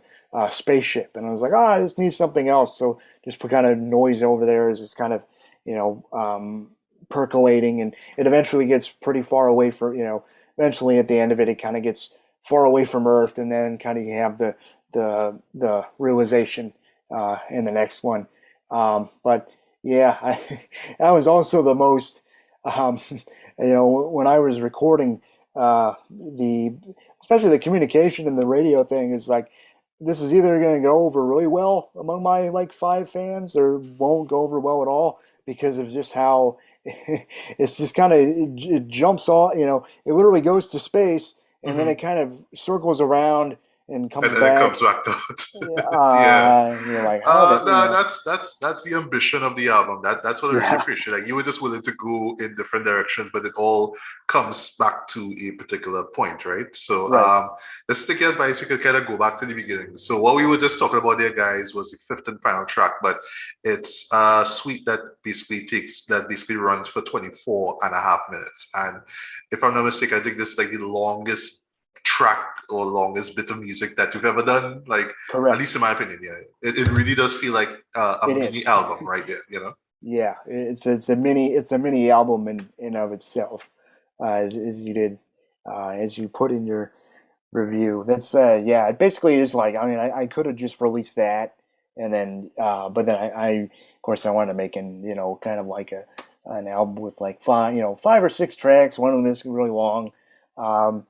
Spaceship, and I was like, I just need something else, so just put kind of noise over there as it's kind of you know percolating, and it eventually gets pretty far away from eventually at the end of it, it kind of gets far away from Earth, and then kind of you have the realization in the next one, but yeah, that was also the most um, when I was recording the, especially the communication and the radio thing is like, this is either going to go over really well among my like five fans or won't go over well at all because of just how it's just kind of it jumps off, it literally goes to space and then it Hmm. kind of circles around and comes And it comes back. back to yeah. You're like, how did, No, that's the ambition of the album. That's what I really yeah, appreciate. Like you were just willing to go in different directions, but it all comes back to a particular point, right? So right, let's take your advice. You could kind of go back to the beginning. So what we were just talking about there, guys, was the fifth and final track, but it's a suite that basically runs for 24 and a half minutes. And if I'm not mistaken, I think this is like the longest track or longest bit of music that you've ever done. Like, at correct. least in my opinion, yeah, it really does feel like a It mini is. album right there. Yeah, it's a mini album in of itself, as you did, as you put in your review. That's yeah, it basically is like I mean I could have just released that and then but then I of course I wanted to make kind of like an album with like five or six tracks. One of them is really long, um,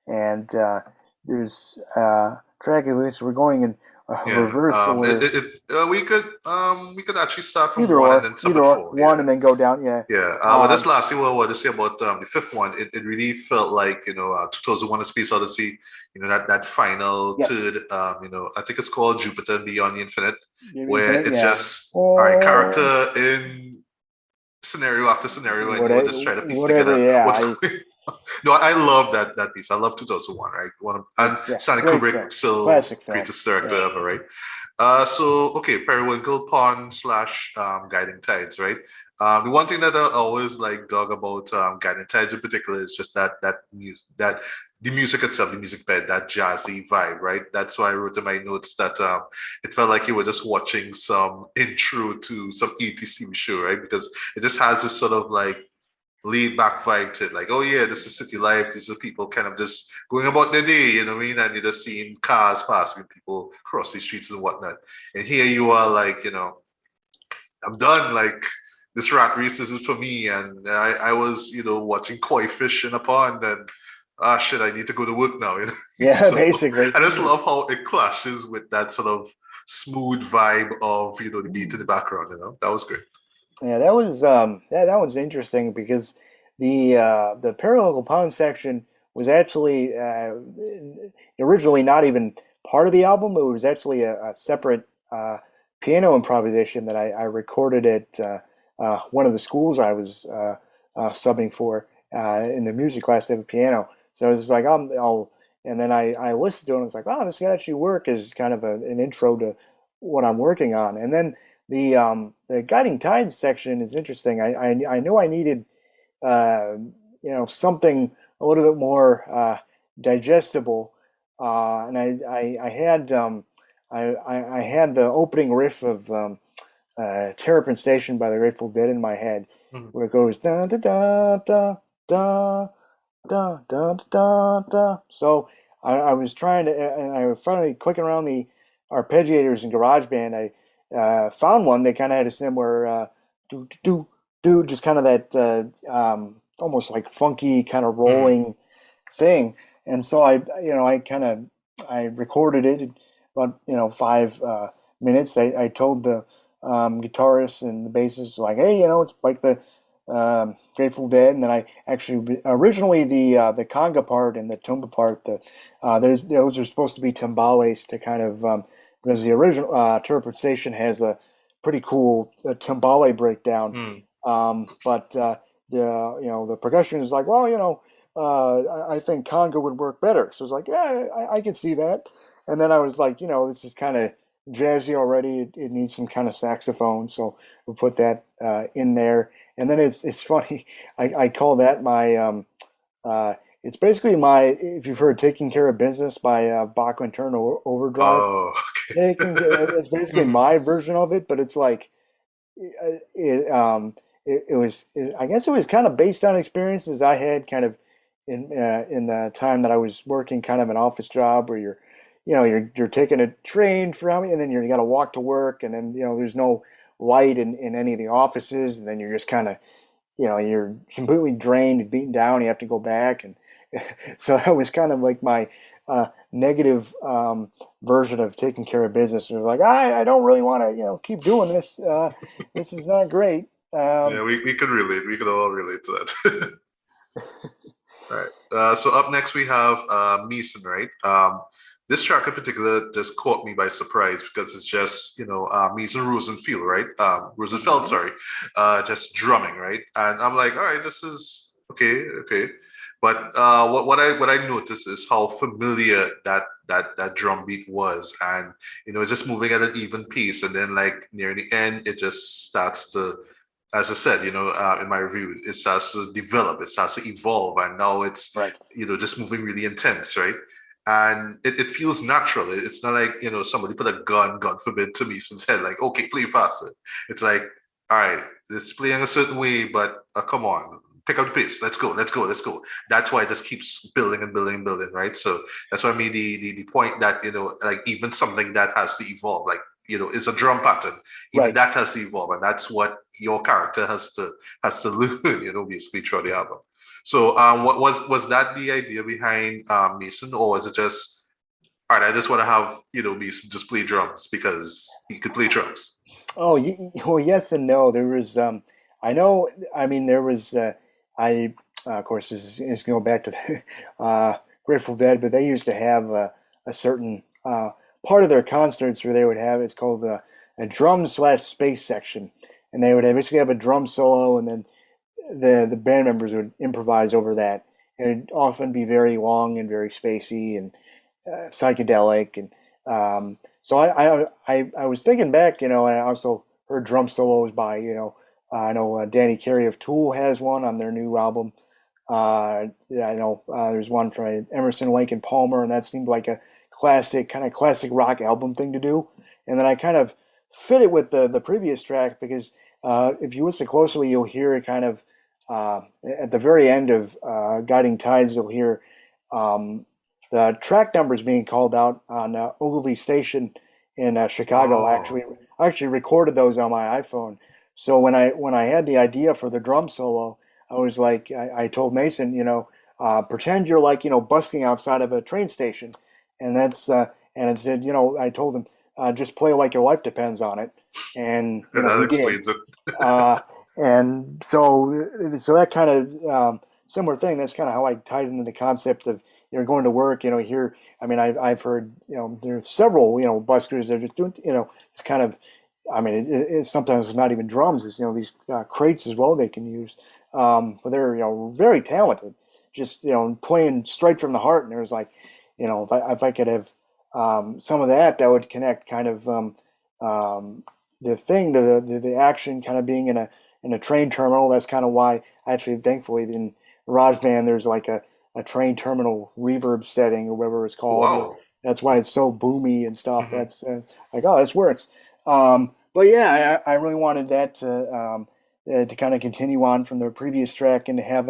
and there's track list. We're going in Yeah. reverse order. We could actually start from Either one and or, then sum either at or, four. Yeah. one and then go down. Yeah. Yeah, but this Um, last year, what to say about the fifth one? It really felt like 2001: A Space Odyssey. That final yes. third. I think it's called Jupiter Beyond the Infinite, where Infinite. it's Yeah. just all right, Oh, character in scenario after scenario, and you will just try to piece whatever. together Yeah. what's going. No, I love that piece. I love 2001, right? And It's yeah, Stanley great film, Kubrick, still classic film. greatest director Yeah. ever, right? So okay, Periwinkle Pond slash Guiding Tides, right? The one thing that I always like dog about Guiding Tides in particular is just that music, that the music itself, the music bed, that jazzy vibe, right? That's why I wrote in my notes that it felt like you were just watching some intro to some 80s TV show, right? Because it just has this sort of like laid back vibe to it, like, oh yeah, this is city life. These are people kind of just going about their day, you know what I mean? And you're just seeing cars passing, people cross the streets and whatnot. And here you are, like, I'm done. Like, this rat race isn't for me. And I was, watching koi fish in a pond, and shit, I need to go to work now. Yeah, So basically. I just love how it clashes with that sort of smooth vibe of, the beat in the background. That was great. Yeah, that was that was interesting because the parallel pond section was actually originally not even part of the album. It was actually a separate piano improvisation that I recorded at one of the schools I was subbing for in the music class. They have a piano, so I was just like, and then I listened to it and I was like, oh, this could actually work as kind of an intro to what I'm working on. And then the guiding tides section is interesting. I knew I needed uh, something a little bit more digestible, and I had I had the opening riff of Terrapin Station by the Grateful Dead in my head, Mhm. where it goes da da da da da da da da da. So I was trying to, and I was finally clicking around the arpeggiators in GarageBand. I found one that kind of had a similar do do do, just kind of that almost like funky kind of Mhm. rolling thing. And so I kind of I recorded it in about 5 minutes. I told the guitarist and the bassist like, hey, it's like the Grateful Dead, and then I actually originally the conga part and the tumba part, those are supposed to be timbales to kind of because the original interpretation has a pretty cool timbale breakdown, Mhm. but the percussion is like, well, I think conga would work better. So it's like, yeah, I can see that. And then I was like, this is kind of jazzy already. It needs some kind of saxophone, so we'll put that in there. And then it's funny. I call that my it's basically my, if you've heard "Taking Care of Business" by Bach and Turner Overdrive. Oh, It's basically okay. my version of it, but it's like it was I guess it was kind of based on experiences I had kind of in the time that I was working kind of an office job where you're taking a train from and then you got to walk to work, and then there's no light in any of the offices, and then you're just kind of you're completely drained and beaten down. You have to go back, and so that was kind of like my negative version of taking care of business. It was like I don't really want to keep doing this. This is not great. Yeah, we could relate. We could all relate to that. All right. So up next we have Meeson, right? This track in particular just caught me by surprise because it's just, Meeson Rosenfeld, right? Rosenfeld, Mhm. sorry, just drumming, right? And I'm like, all right, this is okay, okay. But what I noticed is how familiar that drum beat was, and just moving at an even pace, and then like near the end, it just starts to, as I said, in my review, it starts to develop, it starts to evolve, and now it's, Right. just moving really intense, right? And it feels natural. It's not like, somebody put a gun, God forbid, to Mason's head, like, okay, play faster. It's like, all right, it's playing a certain way, but come on, pick up the pace. Let's go, let's go, let's go. That's why it just keeps building and building and building, right? So that's why I made the point that, like even something that has to evolve, like, it's a drum pattern, even Right. that has to evolve, and that's what your character has to learn, basically throughout the album. So, what was that the idea behind Mason, or was it just, all right, I just want to have Mason just play drums because he could play drums? Oh, well, yes and no. There was, I know, I mean, there was, of course, this is going back to the Grateful Dead, but they used to have a certain part of their concerts where they would have, it's called a drum slash space section. And they would basically have a drum solo, and then the band members would improvise over that. And it'd often be very long and very spacey and psychedelic, and so I was thinking back, and I also heard drum solos by I know Danny Carey of Tool has one on their new album, Yeah, I know there's one from Emerson, Lake and Palmer, and that seemed like a classic rock album thing to do. And then I kind of fit it with the previous track because if you listen closely, you'll hear it kind of at the very end of Guiding Tides. You'll hear um, the track numbers being called out on Ogilvy Station in Chicago. Oh, I actually recorded those on my iPhone. So when I had the idea for the drum solo, I was like, I told Mason, pretend you're like, busking outside of a train station, and and it said, I told him, just play like your life depends on it, and that he did. explains it. Uh, and so that kind of similar thing. That's kind of how I tied into the concept of going to work. Here. I mean, I've heard there's several buskers that are just doing it's kind of. I mean, it's sometimes it's not even drums. It's these crates as well they can use. But they're very talented. Just playing straight from the heart. And there's like, if I could have some of that would connect kind of the thing to the action kind of being in a train terminal. That's kind of why actually thankfully in GarageBand there's like a train terminal reverb setting or whatever it's called. Where Wow. that's why it's so boomy and stuff. Hmm. That's like, oh, this works. But yeah, I really wanted that to kind of continue on from the previous track and to have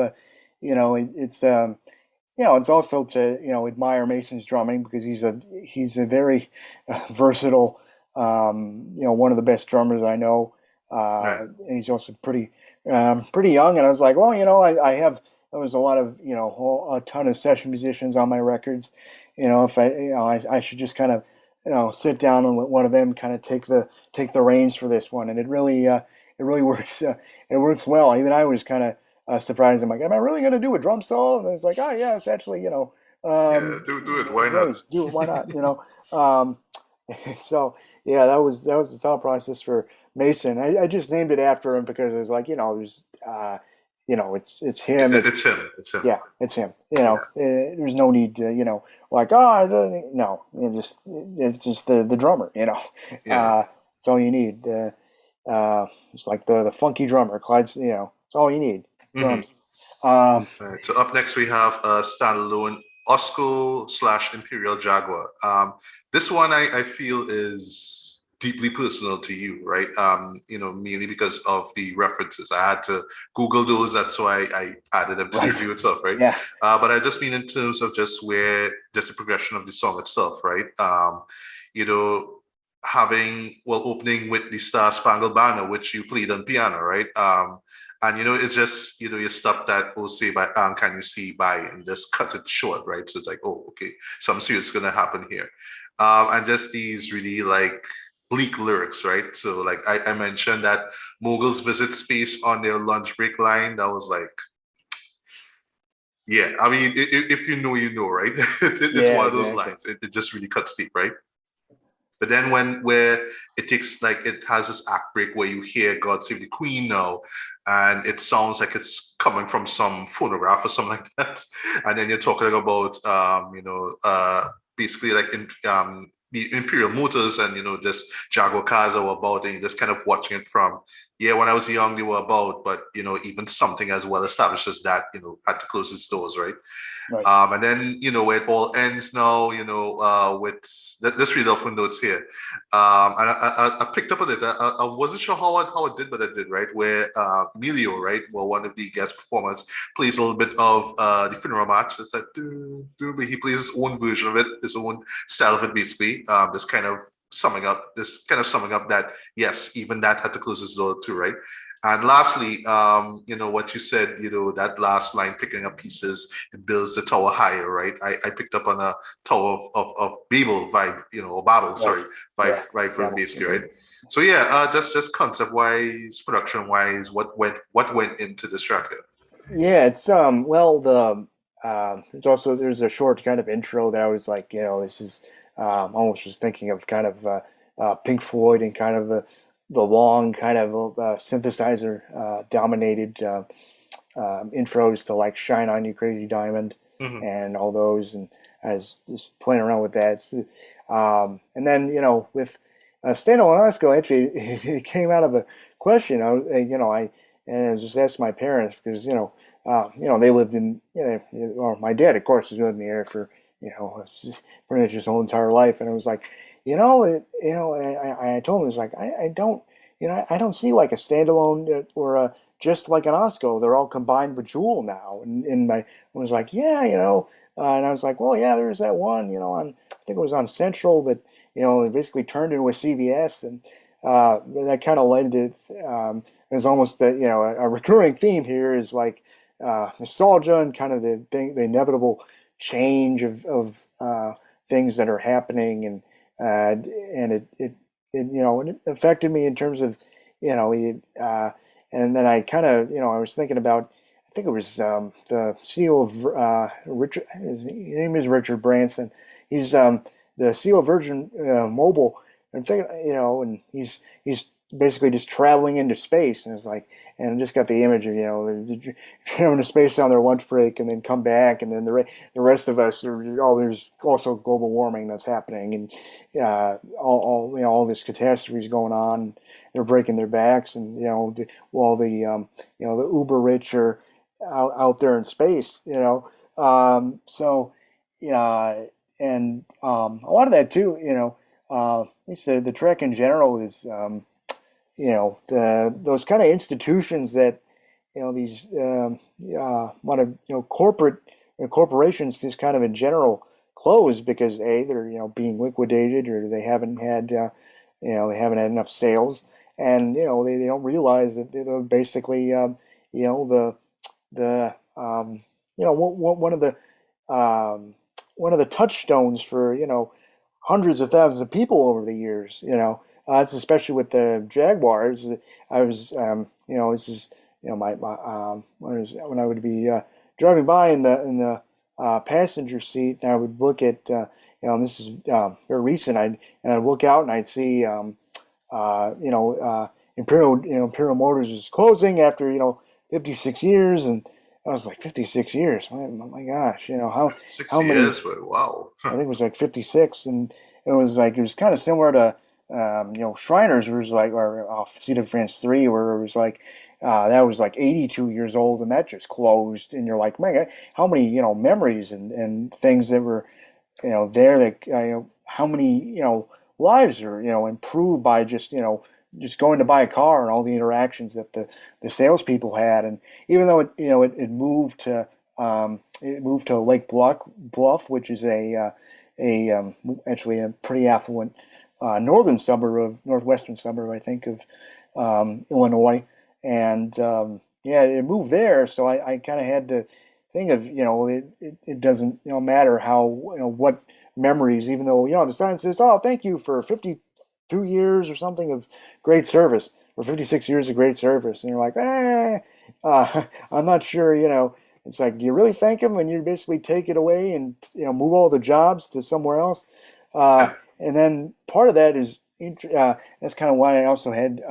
it's also to admire Mason's drumming because he's a very versatile one of the best drummers I know, Right. and he's also pretty young. And I was like, well, I have there was a lot of a ton of session musicians on my records. If I should just kind of sit down and let one of them kind of take the reins for this one, and it really works. It works well. Even I was kind of surprised. I'm like, am I really going to do a drum solo? And it's like, oh yeah, it's actually Yeah, do it. Why not? great, do it. Why not? Um, so yeah, that was the thought process for Mason. I just named it after him because it was like it's him. It's him. It's him. Yeah, it's him. Yeah. There's no need to like I don't, no. It's just the drummer. Yeah. It's all you need. It's like the funky drummer, Clyde's. It's all you need. Hmm. Drums. Um, All right. So up next we have a standalone Osco slash Imperial Jaguar. This one I feel is deeply personal to you, right? Mainly because of the references. I had to Google those. That's why I added them to the right. review itself, right? Yeah. But I just mean in terms of just the progression of the song itself, right? You know, opening with the Star Spangled Banner, which you played on piano, right? And it's just you stop that oh say by can you see by and just cut it short, right? So it's like, oh, okay, something serious is gonna happen here. And just these really like bleak lyrics, right? So like I mentioned that moguls visit space on their lunch break line. That was like, yeah, I mean, if you know, you know, right? It's Yeah. one of those Exactly. lines. It just really cuts deep, right? But then where it takes like it has this act break where you hear God Save the Queen now, and it sounds like it's coming from some phonograph or something like that. And then you're talking about basically like the Imperial Motors and just Jaguar cars are about, and you're just kind of watching it from, yeah, when I was young they were about, but even something as well established as that had to close its doors, right? Right. And then, where it all ends now, with let's read off my notes here. And I picked up on it. I wasn't sure how it did, but it did, right? Where Emilio, right, well, one of the guest performers, plays a little bit of the funeral march. It's like, but he plays his own version of it, his own style of it, basically. This kind of summing up that, yes, even that had to close his door too, right? And lastly, what you said, that last line, picking up pieces, it builds the tower higher, right? I picked up on a Tower of Babel vibe, or Babel, Right. sorry, Yeah. vibe for Babel. basically, right? So yeah, just concept wise, production wise, what went into this track here? Yeah. It's well there's a short kind of intro that I was like this is almost was thinking of kind of Pink Floyd and kind of the long kind of synthesizer dominated intros to like Shine On You Crazy Diamond Hmm. and all those, and I was just playing around with that. And then with standalone Osco, actually it came out of a question. I and I just asked my parents because they lived in, well, my dad, of course, has lived in the area for, pretty much his whole entire life. And it was like, I told him, it was like, I don't, I don't see like a standalone or just like an Osco. They're all combined with Jewel now. And I was like, yeah, and I was like, well, yeah, there's that one, I think it was on Central that, it basically turned into a CVS. And that kind of led to, there's almost that, a recurring theme here is like nostalgia and kind of the inevitable change of things that are happening. And it affected me in terms of, and then I kind of, I was thinking about, I think it was the CEO of Richard. His name is Richard Branson. He's the CEO of Virgin Mobile, and thinking, and he's basically just traveling into space, and it's like, and I just got the image of traveling into space on their lunch break, and then come back, and then the rest of us are, there's also global warming that's happening, and all this catastrophes going on. They're breaking their backs, and while the uber rich are out there in space, so yeah, and a lot of that too, at least the track in general is, those kind of institutions that, these lot of corporate corporations just kind of in general close because they're being liquidated, or they haven't had enough sales, and they don't realize that they're basically the one of the touchstones for hundreds of thousands of people over the years. That's especially with the Jaguars. I was this is my when I would be driving by in the passenger seat, and I would look at and this is very recent. I'd look out and I'd see Imperial Motors is closing after 56 years, and I was like 56 years. Oh my gosh, Six how many? years, but wow. I think it was like 56, and it was kind of similar to Shriners, where it was like, or Cedar France 3, where it was like that was like 82 years old, and that just closed, and you're like, man, how many memories and things that were there that how many lives are improved by just going to buy a car, and all the interactions that the salespeople had. And even though it moved to Lake Bluff, which is actually a pretty affluent northwestern suburb, I think, of Illinois. And yeah, it moved there, so I kind of had the thing of it doesn't matter how what memories, even though the sign says, oh, thank you for 52 years or something of great service, or 56 years of great service, and you're like, I'm not sure. It's like, do you really thank them when you basically take it away and move all the jobs to somewhere else? And then part of that is that's kind of why I also had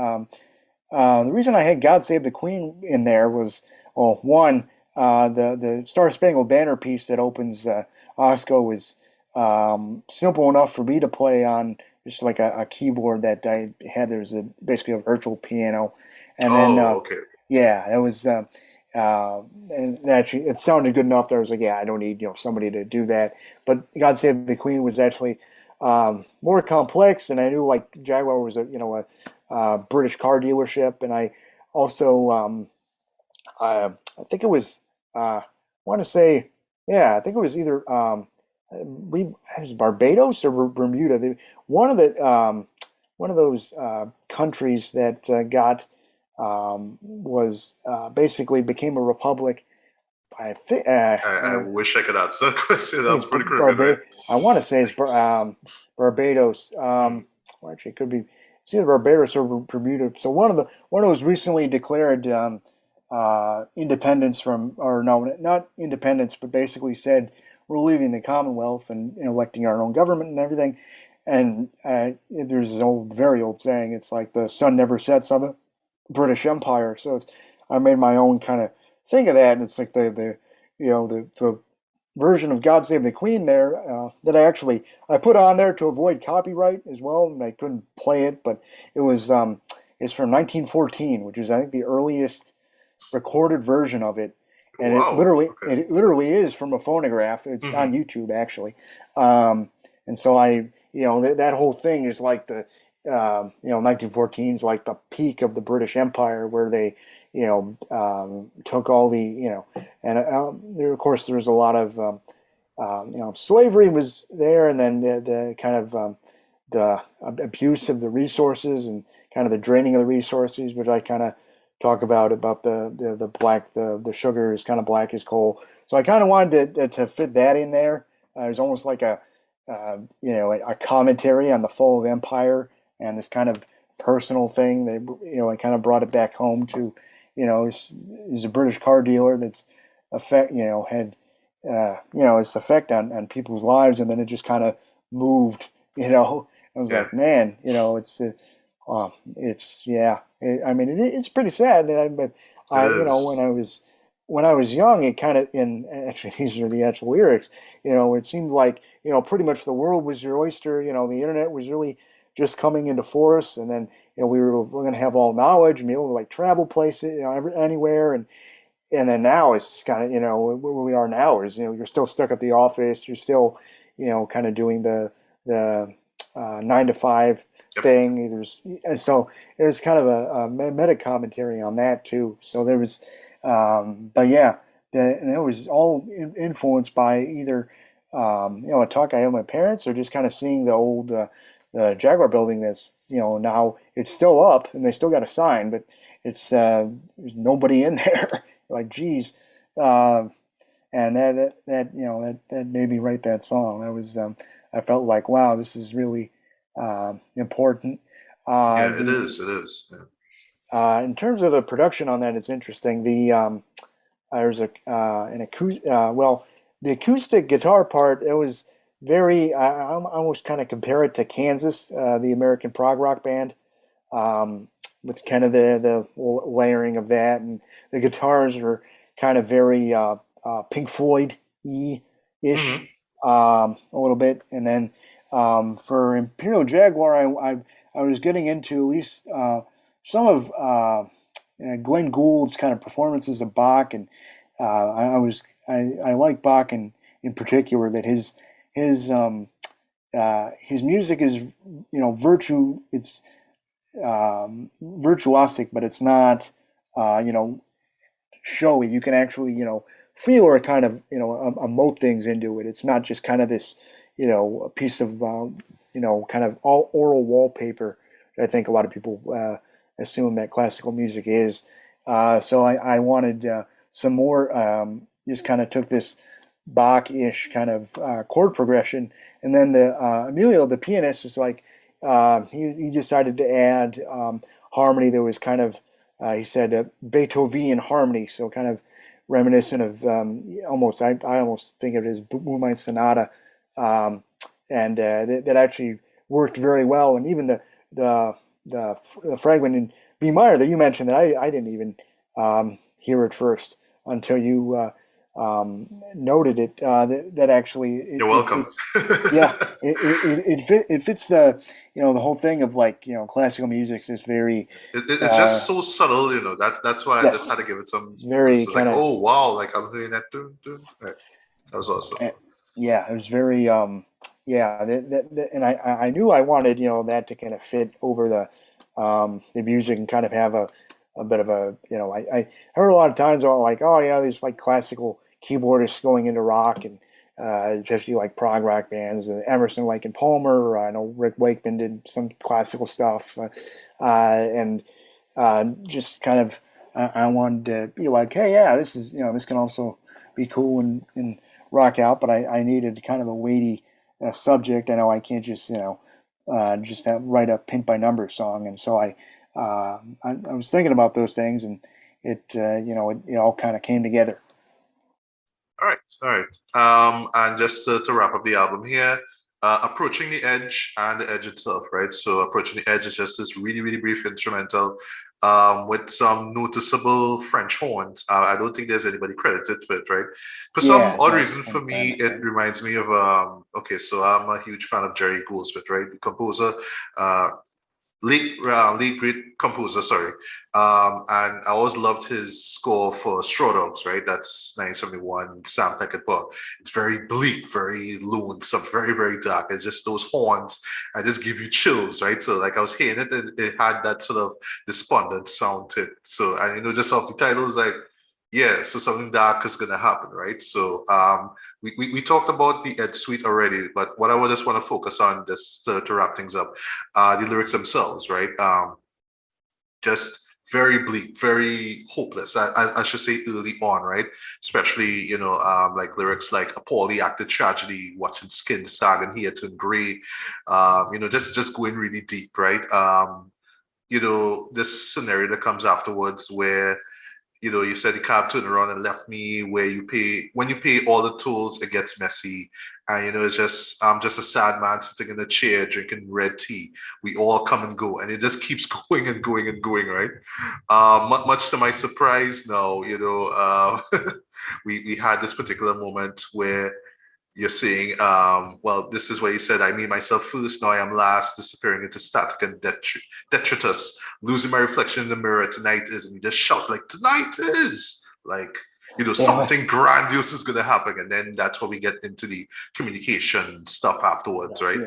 the reason I had God Save the Queen in there was, well, one, the Star Spangled Banner piece that opens Osco is simple enough for me to play on just like a keyboard that I had. There's basically a virtual piano, and then Oh, okay. yeah, it was and actually it sounded good enough that I was like, yeah, I don't need somebody to do that. But God Save the Queen was actually more complex, and I knew like Jaguar was a British car dealership, and I also I think it was I want to say, yeah, I think it was either it was Barbados or Bermuda. One of those countries that got was basically became a republic. I think I wish I could answer that question. it I'm was pretty crooked, right? I want to say it's Barbados. Hmm. Well, actually, it could be. It's either Barbados or Bermuda. So one of those recently declared independence from, or no, not independence, but basically said we're leaving the Commonwealth and electing our own government and everything. And there's an very old saying. It's like the sun never sets on the British Empire. So I made my own kind of thing of that, and it's like the version of God Save the Queen there that I put on there to avoid copyright as well, and I couldn't play it, but it was it's from 1914, which is I think the earliest recorded version of it, and Wow. Okay. it literally is from a phonograph. It's Hmm. on YouTube actually, um, and so I that whole thing is like the 1914 is like the peak of the British Empire where they took all the and there of course there was a lot of slavery was there, and then the kind of the abuse of the resources and kind of the draining of the resources, which I kind of talk about the black the sugar is kind of black as coal. So I kind of wanted to fit that in there. It was almost like a commentary on the fall of empire and this kind of personal thing. I kind of brought it back home to he's a British car dealer that's effect had its effect on people's lives, and then it just kind of moved. I was Yeah. like, man, it's yeah. I mean, it's pretty sad. But It when is. I was young, it kind of in actually these are the actual lyrics. It seemed like pretty much the world was your oyster. The internet was really just coming into force, and then we're going to have all knowledge and be able to like travel places, anywhere, and then now it's kind of where we are now is you're still stuck at the office, you're still kind of doing the 9 to 5 Yep. thing. And so there's kind of a meta commentary on that too. So there was, but yeah, and it was all influenced by either a talk I had with my parents or just kind of seeing the Jaguar building that's now it's still up and they still got a sign, but it's there's nobody in there. Like, geez, um, and that made me write that song. I felt like, wow, this is really important. Yeah, it The is. It is. Yeah. In terms of the production on that, it's interesting. There's the acoustic guitar part. It was very. I almost kind of compare it to Kansas, the American prog rock band, um, with kind of the layering of that, and the guitars are kind of very Pink Floyd ish, Hmm. a little bit, and then for Imperial Jaguar, I was getting into at least some of Glenn Gould's kind of performances of Bach, and I like Bach in particular that his his music is it's virtuosic, but it's not, showy. You can actually, feel or kind of, emote things into it. It's not just kind of this, a piece of, kind of all oral wallpaper. I think a lot of people assume that classical music is. So I wanted some more, just kind of took this Bach-ish kind of chord progression, and then the Emilio, the pianist, was like he decided to add harmony that was kind of he said Beethovenian harmony, so kind of reminiscent of almost I almost think of it as Moonlight Sonata, um, and that actually worked very well, and even the fragment in B minor that you mentioned that I didn't even hear it first until you noted it. That actually You're it welcome. fits. Yeah, it fits the the whole thing of like classical music is very It's just so subtle, that's why I just yes, had to give it some. it's very So like, kind of oh wow, like I'm hearing that. Dun, dun. Right. That was awesome. yeah, it was very yeah and I knew I wanted that to kind of fit over the music and kind of have a bit of a I heard a lot of times like oh yeah these like classical keyboardists going into rock and especially like prog rock bands Emerson Lake and Palmer I know Rick Wakeman did some classical stuff and just kind of I wanted to be like hey yeah this is this can also be cool and rock out, but I needed kind of a weighty subject. I know I can't just just write a pint by number song, and so I was thinking about those things, and it all kind of came together. All right, all right. And just to wrap up the album here, approaching the edge and the edge itself, right? So approaching the edge is just this really, really brief instrumental with some noticeable French horns. I don't think there's anybody credited for it, right? For Yeah, some it's odd not reason, for me, independent, it right? reminds me of okay. So I'm a huge fan of Jerry Goldsmith, right? The composer. Uh, late great composer, sorry. And I always loved his score for Straw Dogs, right? That's 1971, Sam Peckinpah. It's very bleak, very lonesome, very, very dark. It's just those horns, I just give you chills, right? So like I was hearing it, and it had that sort of despondent sound to it. So, and just off the title is like, yeah, so something dark is gonna happen, right? So we talked about the Ed Suite already, but what I would just want to focus on, just to wrap things up, the lyrics themselves, right? Just very bleak, very hopeless. I should say early on, right? Especially, like lyrics like a poorly acted tragedy, watching skin sag and hair turn gray. Just going really deep, right? This scenario that comes afterwards where you said the cab turned around and left me where when you pay all the tolls, it gets messy. And it's just I'm just a sad man sitting in a chair drinking red tea. We all come and go, and it just keeps going and going and going, right? Much to my surprise now, we had this particular moment where you're saying, well, this is where you said, I made myself first, now I am last, disappearing into static and detritus, losing my reflection in the mirror, tonight is, and you just shout, like, tonight is! Like, Yeah, something grandiose is going to happen. And then that's where we get into the communication stuff afterwards, right?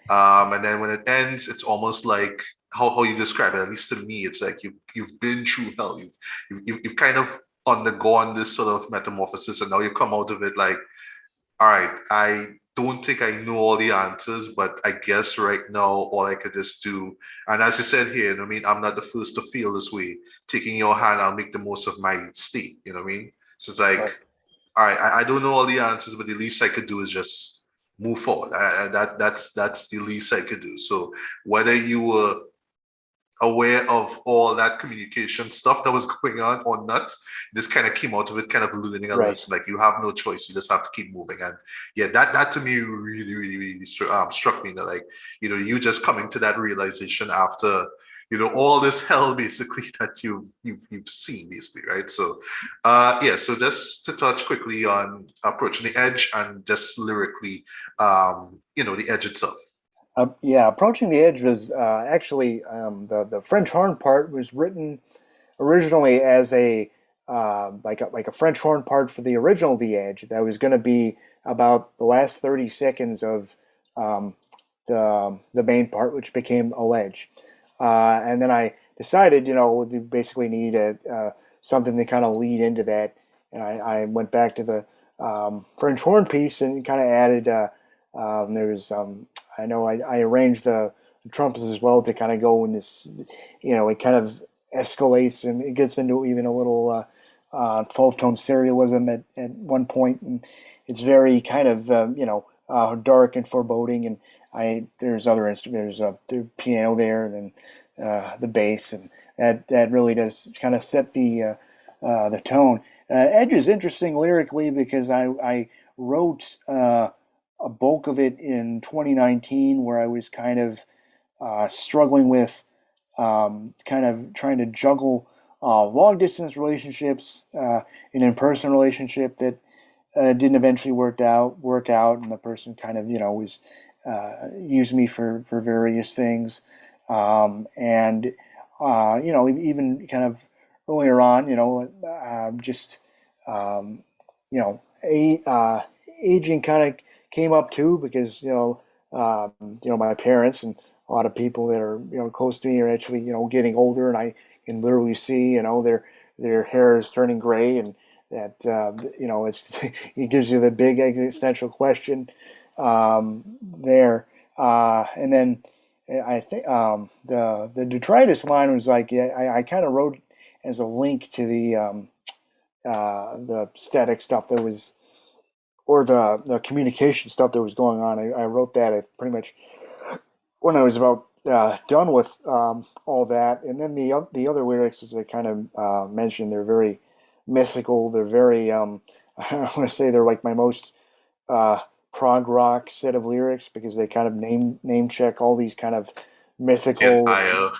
yeah, And then when it ends, it's almost like how you describe it, at least to me, it's like you've been through hell. You've kind of undergone this sort of metamorphosis, and now you come out of it like, all right, I don't think I know all the answers, but I guess right now all I could just do, and as you said here, I mean, I'm not the first to feel this way. Taking your hand, I'll make the most of my state. You know what I mean? So it's right, like, all right, I don't know all the answers, but the least I could do is just move forward. That's the least I could do. So whether you were aware of all that communication stuff that was going on or not. This kind of came out of it, kind of learning a right. lesson. Like you have no choice; you just have to keep moving. And yeah, that to me really, really, really struck me. That like you just coming to that realization after all this hell basically that you've seen basically, right? So yeah, so just to touch quickly on approaching the edge and just lyrically, the edge itself. Yeah, approaching the edge was actually the French horn part was written originally as a like a French horn part for the original The Edge that was going to be about the last 30 seconds of um, the main part, which became a ledge. And then I decided, we basically need something to kind of lead into that, and I went back to the French horn piece and kind of added. There was I know I arranged the trumpets as well to kind of go in this, it kind of escalates and it gets into even a little 12-tone serialism at one point, and it's very kind of dark and foreboding. And there's other instruments, there's the piano there, and then the bass, and that really does kind of set the tone. Edge is interesting lyrically because I wrote a bulk of it in 2019 where I was kind of struggling with kind of trying to juggle long distance relationships, an in person relationship that didn't eventually work out, and the person kind of was used me for various things, and even kind of earlier on, just um, you know aging kind of came up too because my parents and a lot of people that are close to me are actually getting older, and I can literally see their hair is turning gray, and that it's it gives you the big existential question there, and then I think the detritus line was like, yeah, I kind of wrote as a link to the static stuff that was, or the communication stuff that was going on. I wrote that at pretty much when I was about done with all that, and then the other lyrics, as I kind of mentioned, they're very mythical. They're very I want to say they're like my most uh, prog rock set of lyrics because they kind of name check all these kind of The mythical entire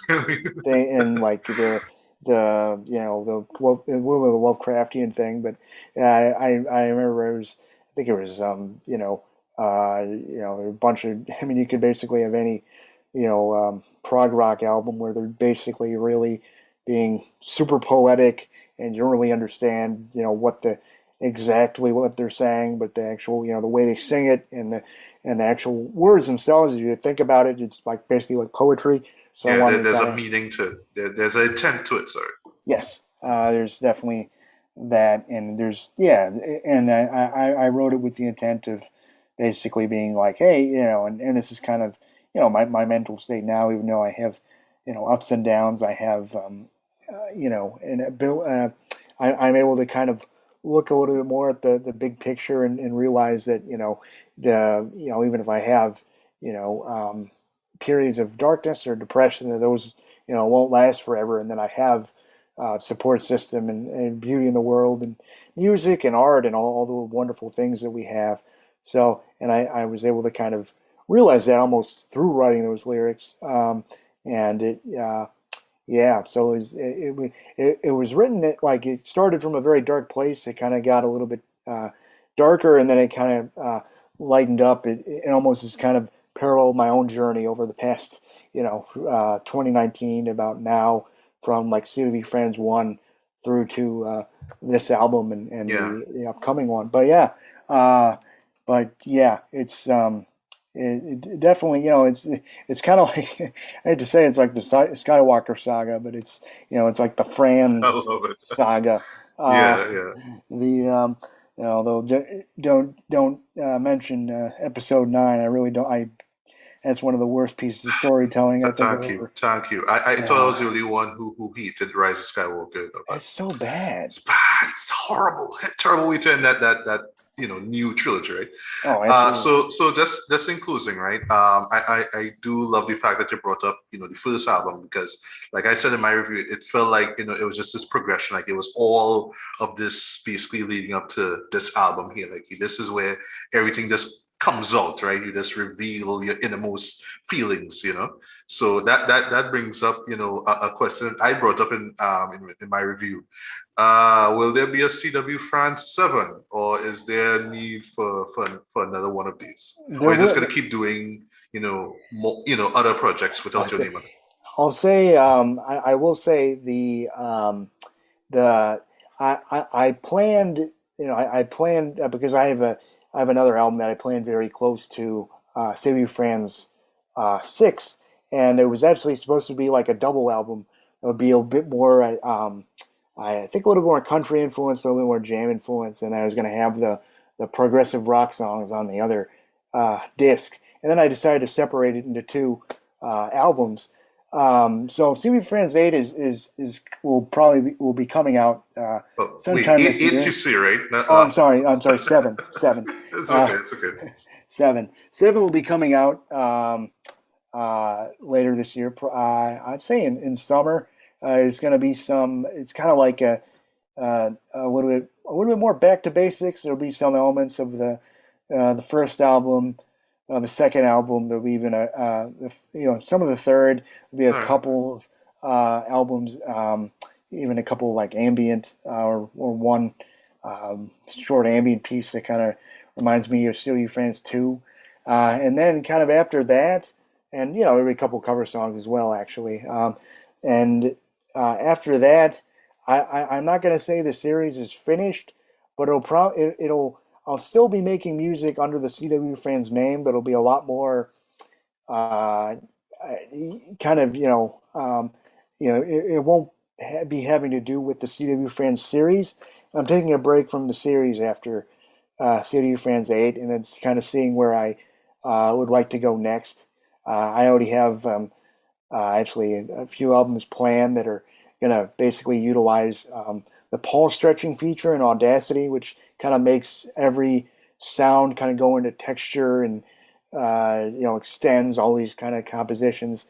thing, and like the the Lovecraftian thing. But I remember it was, I think it was a bunch of, I mean, you could basically have any prog rock album where they're basically really being super poetic, and you don't really understand, exactly what they're saying, but the actual, the way they sing it, and the actual words themselves. If you think about it, it's like basically like poetry. So I Yeah, wanted to there's kind a of, meaning to it. There's an intent to it. Sorry. yes, there's definitely that, and there's, yeah, and I wrote it with the intent of basically being like, hey, and this is kind of, my mental state now, even though I have, ups and downs. I have, and I'm able to kind of look a little bit more at the big picture, and realize that, even if I have, you know, um, periods of darkness or depression, that those, won't last forever, and then I have support system, and beauty in the world, and music and art, and all the wonderful things that we have. So, and I was able to kind of realize that almost through writing those lyrics. And yeah, so it was written like it started from a very dark place. It kind of got a little bit darker, and then it kind of lightened up. It almost is kind of paralleled my own journey over the past, 2019 about now, from like CBB Friends 1 through to this album, and Yeah. the upcoming one. Uh, but yeah, it definitely, it's kind of like, I hate to say it's like the Skywalker saga, but it's like the I Franz love it. saga. Uh, Yeah, yeah. the though don't mention episode 9. I really don't. That's one of the worst pieces of storytelling I think I've Thank you, ever. thank you. I thought I was the Uh, only one who hated Rise of Skywalker, but it's so bad. it's bad. It's horrible. Terrible way to end that new trilogy, right? Oh, Uh, absolutely. so so just in closing, right? I do love the fact that you brought up the first album, because like I said in my review, it felt like it was just this progression, like it was all of this basically leading up to this album here. Like this is where everything just comes out, right? You just reveal your innermost feelings. So that brings up a question I brought up in my review. Will there be a CW France 7, or is there a need for another one of these? Or There are you just will. gonna keep doing, more, other projects I'll without your say. name on it? I'll say. I will say the I planned. I planned because I have another album that I planned very close to Saving Franz 6, and it was actually supposed to be like a double album. It would be a bit more. I think a little more country influence, a little more jam influence, and I was going to have the progressive rock songs on the other disc. And then I decided to separate it into two albums. So CB Friends 8 is will be coming out Oh, wait, sometime this eight you year. see, right? Oh, I'm sorry, 7, 7, It's okay, uh, it's okay. 7 will be coming out later this year. I'd say in summer. It's going to be some. It's kind of like a little bit more back to basics. There'll be some elements of the first album, the second album. There'll be even some of the third. There'll be a All right. couple of albums, even a couple of like ambient or one short ambient piece that kind of reminds me of Steal You France 2. And then kind of after that, and there'll be a couple of cover songs as well, actually. And after that, I'm not going to say the series is finished, but it'll I'll still be making music under the CW Fans name, but it'll be a lot more uh, kind of it won't be having to do with the CW Fans series. I'm taking a break from the series after CW Fans 8, and it's kind of seeing where I would like to go next. I already have actually a few albums planned that are going to basically utilize the pulse stretching feature in Audacity, which kind of makes every sound kind of go into texture, and extends all these kind of compositions.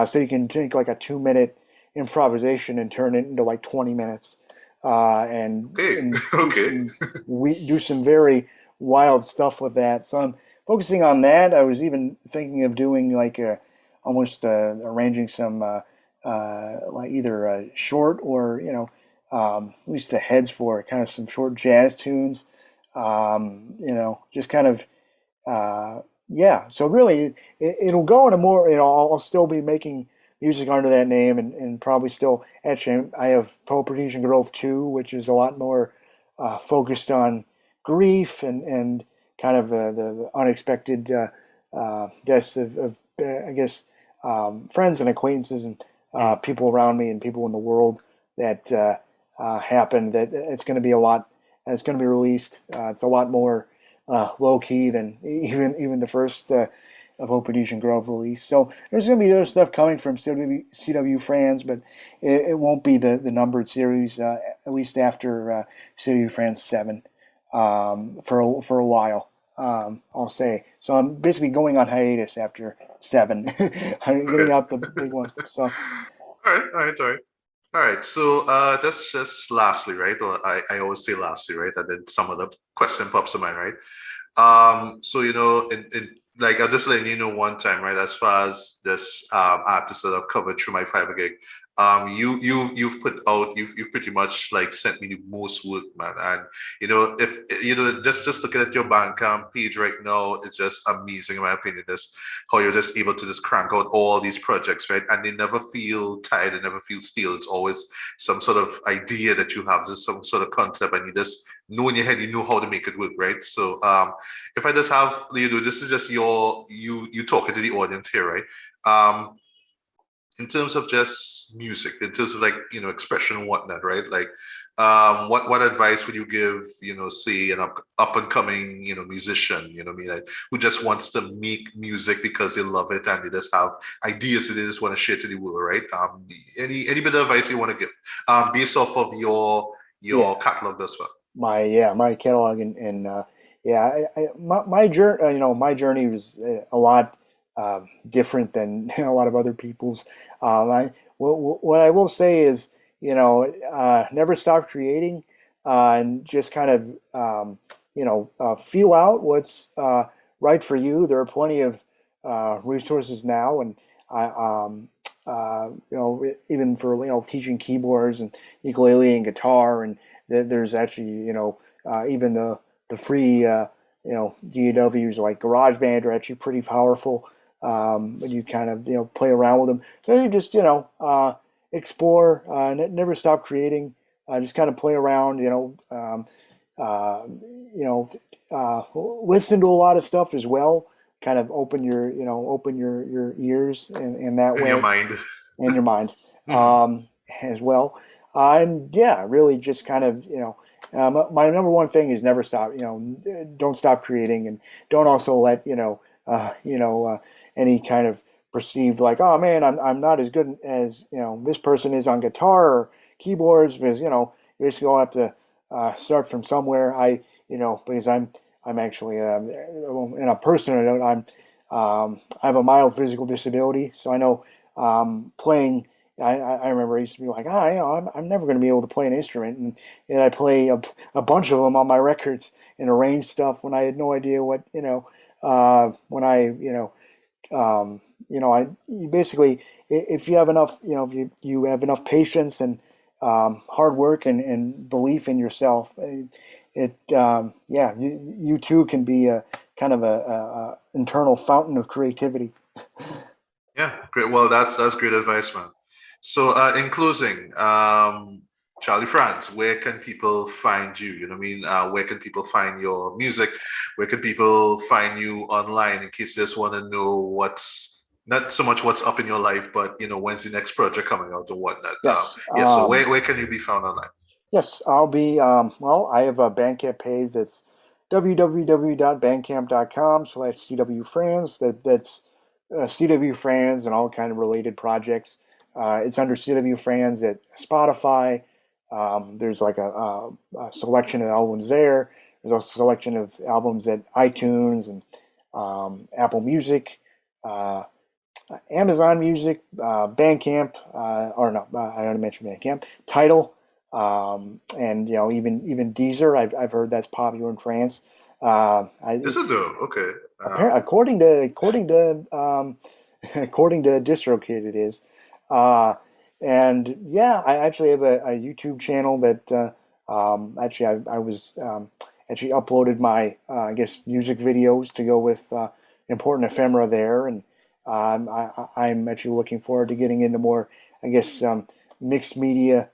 So you can take like a 2 minute improvisation and turn it into like 20 minutes, Okay, and okay. do some very wild stuff with that. So I'm focusing on that. I was even thinking of doing like almost arranging some like either short or at least the heads for kind of some short jazz tunes. Just kind of uh, yeah, so really, it'll go in a more, I'll still be making music under that name, and probably still, actually, I have Poverty and Grove 2, which is a lot more focused on grief and kind of the unexpected deaths of I guess, friends and acquaintances and Mm. people around me and people in the world that happened. That it's going to be a lot, it's going to be released. It's a lot more low key than even the first of Operation Grove release. So there's going to be other stuff coming from CW Franz, but it won't be the numbered series, at least after CW Franz 7, for a while. I'll say. So I'm basically going on hiatus after 7. I'm Okay. getting out the big one. So All right, all right, all right. All right, so just lastly, right? Or I always say lastly, right? And then some other question pops in mind, right? So in like I'll just letting you know one time, right? As far as this artists that I've covered through my Fiverr gig, you've put out you've pretty much like sent me the most work, man. And if just looking at your Bandcamp page right now, it's just amazing in my opinion. Just how you're just able to just crank out all these projects, right? And they never feel tired, they never feel stale. It's always some sort of idea that you have, just some sort of concept, and you just know in your head, you know how to make it work, right? So if I just have this is just you talking to the audience here, right? In terms of just music, in terms of like expression and whatnot, right? Like, what advice would you give, say an up and coming, musician, I mean, like, who just wants to make music because they love it and they just have ideas that they just want to share to the world, right? Any bit of advice you want to give, based off of yeah, your catalog thus far? my catalog and yeah, my journey, my journey was a lot different than a lot of other people's. What I will say is, never stop creating, and just kind of feel out what's right for you. There are plenty of resources now, and I even for teaching keyboards and ukulele and guitar, and there's actually even the free DAWs like GarageBand are actually pretty powerful. When you kind of play around with them. So you just explore, never stop creating. Just kind of play around. Uh, you know, listen to a lot of stuff as well. Kind of open your ears in that In your way, mind. and your mind Mhm. as well. And yeah, really just kind of my number one thing is never stop. Don't stop creating, and don't also let any kind of perceived like, oh man, I'm not as good as this person is on guitar or keyboards, because you basically all have to start from somewhere. Because I'm actually in a personal note, I have a mild physical disability, so I know playing. I remember I used to be like, I'm never going to be able to play an instrument, and I play a bunch of them on my records and arrange stuff when I had no idea what when I I you basically, if you have enough, if you have enough patience and hard work and belief in yourself, yeah, you too can be a kind of a internal fountain of creativity. Yeah, great. Well, that's great advice, man. So, in closing, Charlie Franz, where can people find you? You know what I mean? Where can people find your music? Where can people find you online in case they just want to know what's not so much what's up in your life, but when's the next project coming out and whatnot? Yes. Yeah. So where can you be found online? Yes, I'll be. Well, I have a Bandcamp page that's www.bandcamp.com/CW Franz. That's CW Franz and all kind of related projects. It's under CW Franz at Spotify. There's like a selection of albums there. There's also a selection of albums at iTunes and Apple Music, uh, Amazon Music, Bandcamp, or no, I already mentioned Bandcamp, Title, and even Deezer. I've heard that's popular in France. This will do. Okay. According to according to DistroKid, it is. Uh, and yeah, I actually have a YouTube channel that actually I was actually uploaded my I guess music videos to go with important ephemera there, and I'm actually looking forward to getting into more, I guess, mixed media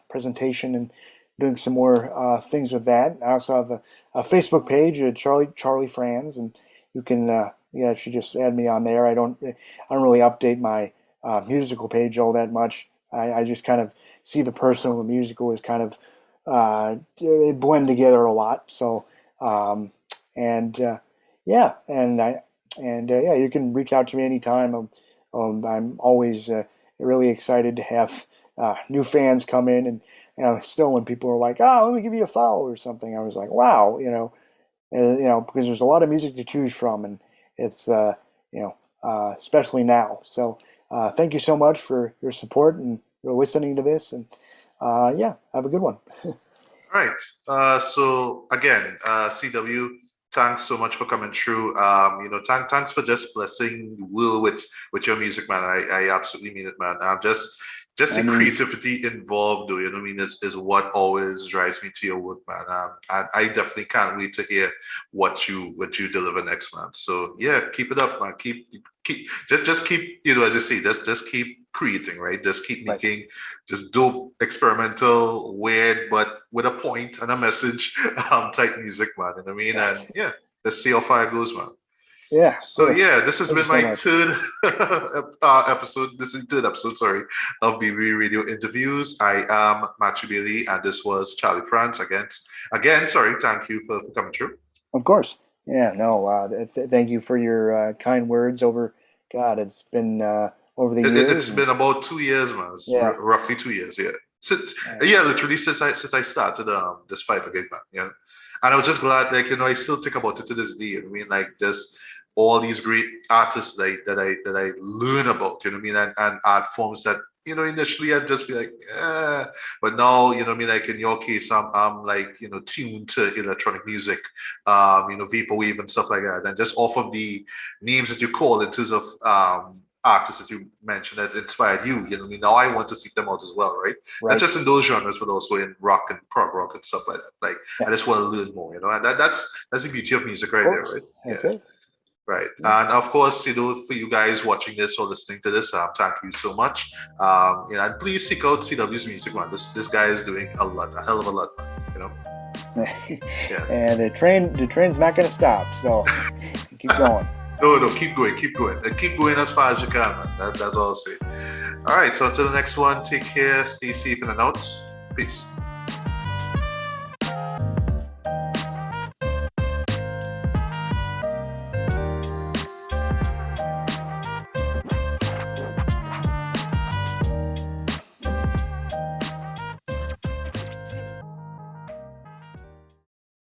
presentation and doing some more things with that. I also have a Facebook page, Charlie Franz, and you can yeah, should just add me on there. I don't really update my musical page all that much. I just kind of see the personal and the musical is kind of they blend together a lot. So and yeah, yeah, you can reach out to me anytime. I'm always really excited to have new fans come in, and still when people are like, "Oh, let me give you a follow" or something, I was like, "Wow," because there's a lot of music to choose from, and it's especially now. So thank you so much for your support and your listening to this, and yeah, have a good one. Right. So again, CW, thanks so much for coming through. Thanks for just blessing the world with your music, man. I absolutely mean it, man. Just the I mean, creativity involved, though, you know what I mean, is what always drives me to your work, man. And I definitely can't wait to hear what you deliver next, man. So yeah, keep it up, man. Just keep, as you say, just keep creating, right? Just keep right. making just dope, experimental, weird, but with a point and a message, type music, man. You know what I mean? And yeah, let's see how far it goes, man. Yeah, of So course. yeah, this has Thank you been so my much. third episode. This is the third episode, sorry, of BBB Radio Interviews. I am Matthew Bailey, and this was Charlie Franz again. Sorry, thank you for coming through. Of course. Yeah, no, thank you for your kind words over, God, it's been over the It's years. And been about 2 years, man. It's yeah, roughly 2 years, yeah. Since uh, yeah, literally since I started this fight again, man. Yeah, and I was just glad, like I still think about it to this day. You know what I mean, like there's all these great artists that I learn about. You know what I mean, and art forms that initially I'd just be like, but now you know what I mean. Like in your case, I'm like tuned to electronic music, vaporwave and stuff like that, and just off of the names that you call in terms of artists that you mentioned that inspired you. You know what I mean? Now I want to seek them out as well, right? Not right. just in those genres, but also in rock and prog rock and stuff like that. Like Yeah, I just want to learn more, and that's the beauty of music of right there, course. right? That's Yeah. it. Right. Yeah. And of course, for you guys watching this or listening to this, thank you so much. And please seek out CW's music, man. This guy is doing a hell of a lot, man. Yeah. And the train's not going to stop. So keep going. No, keep going, and keep going as far as you can, man. That's all I'll say. All right, so until the next one, take care, stay safe in and out. Peace.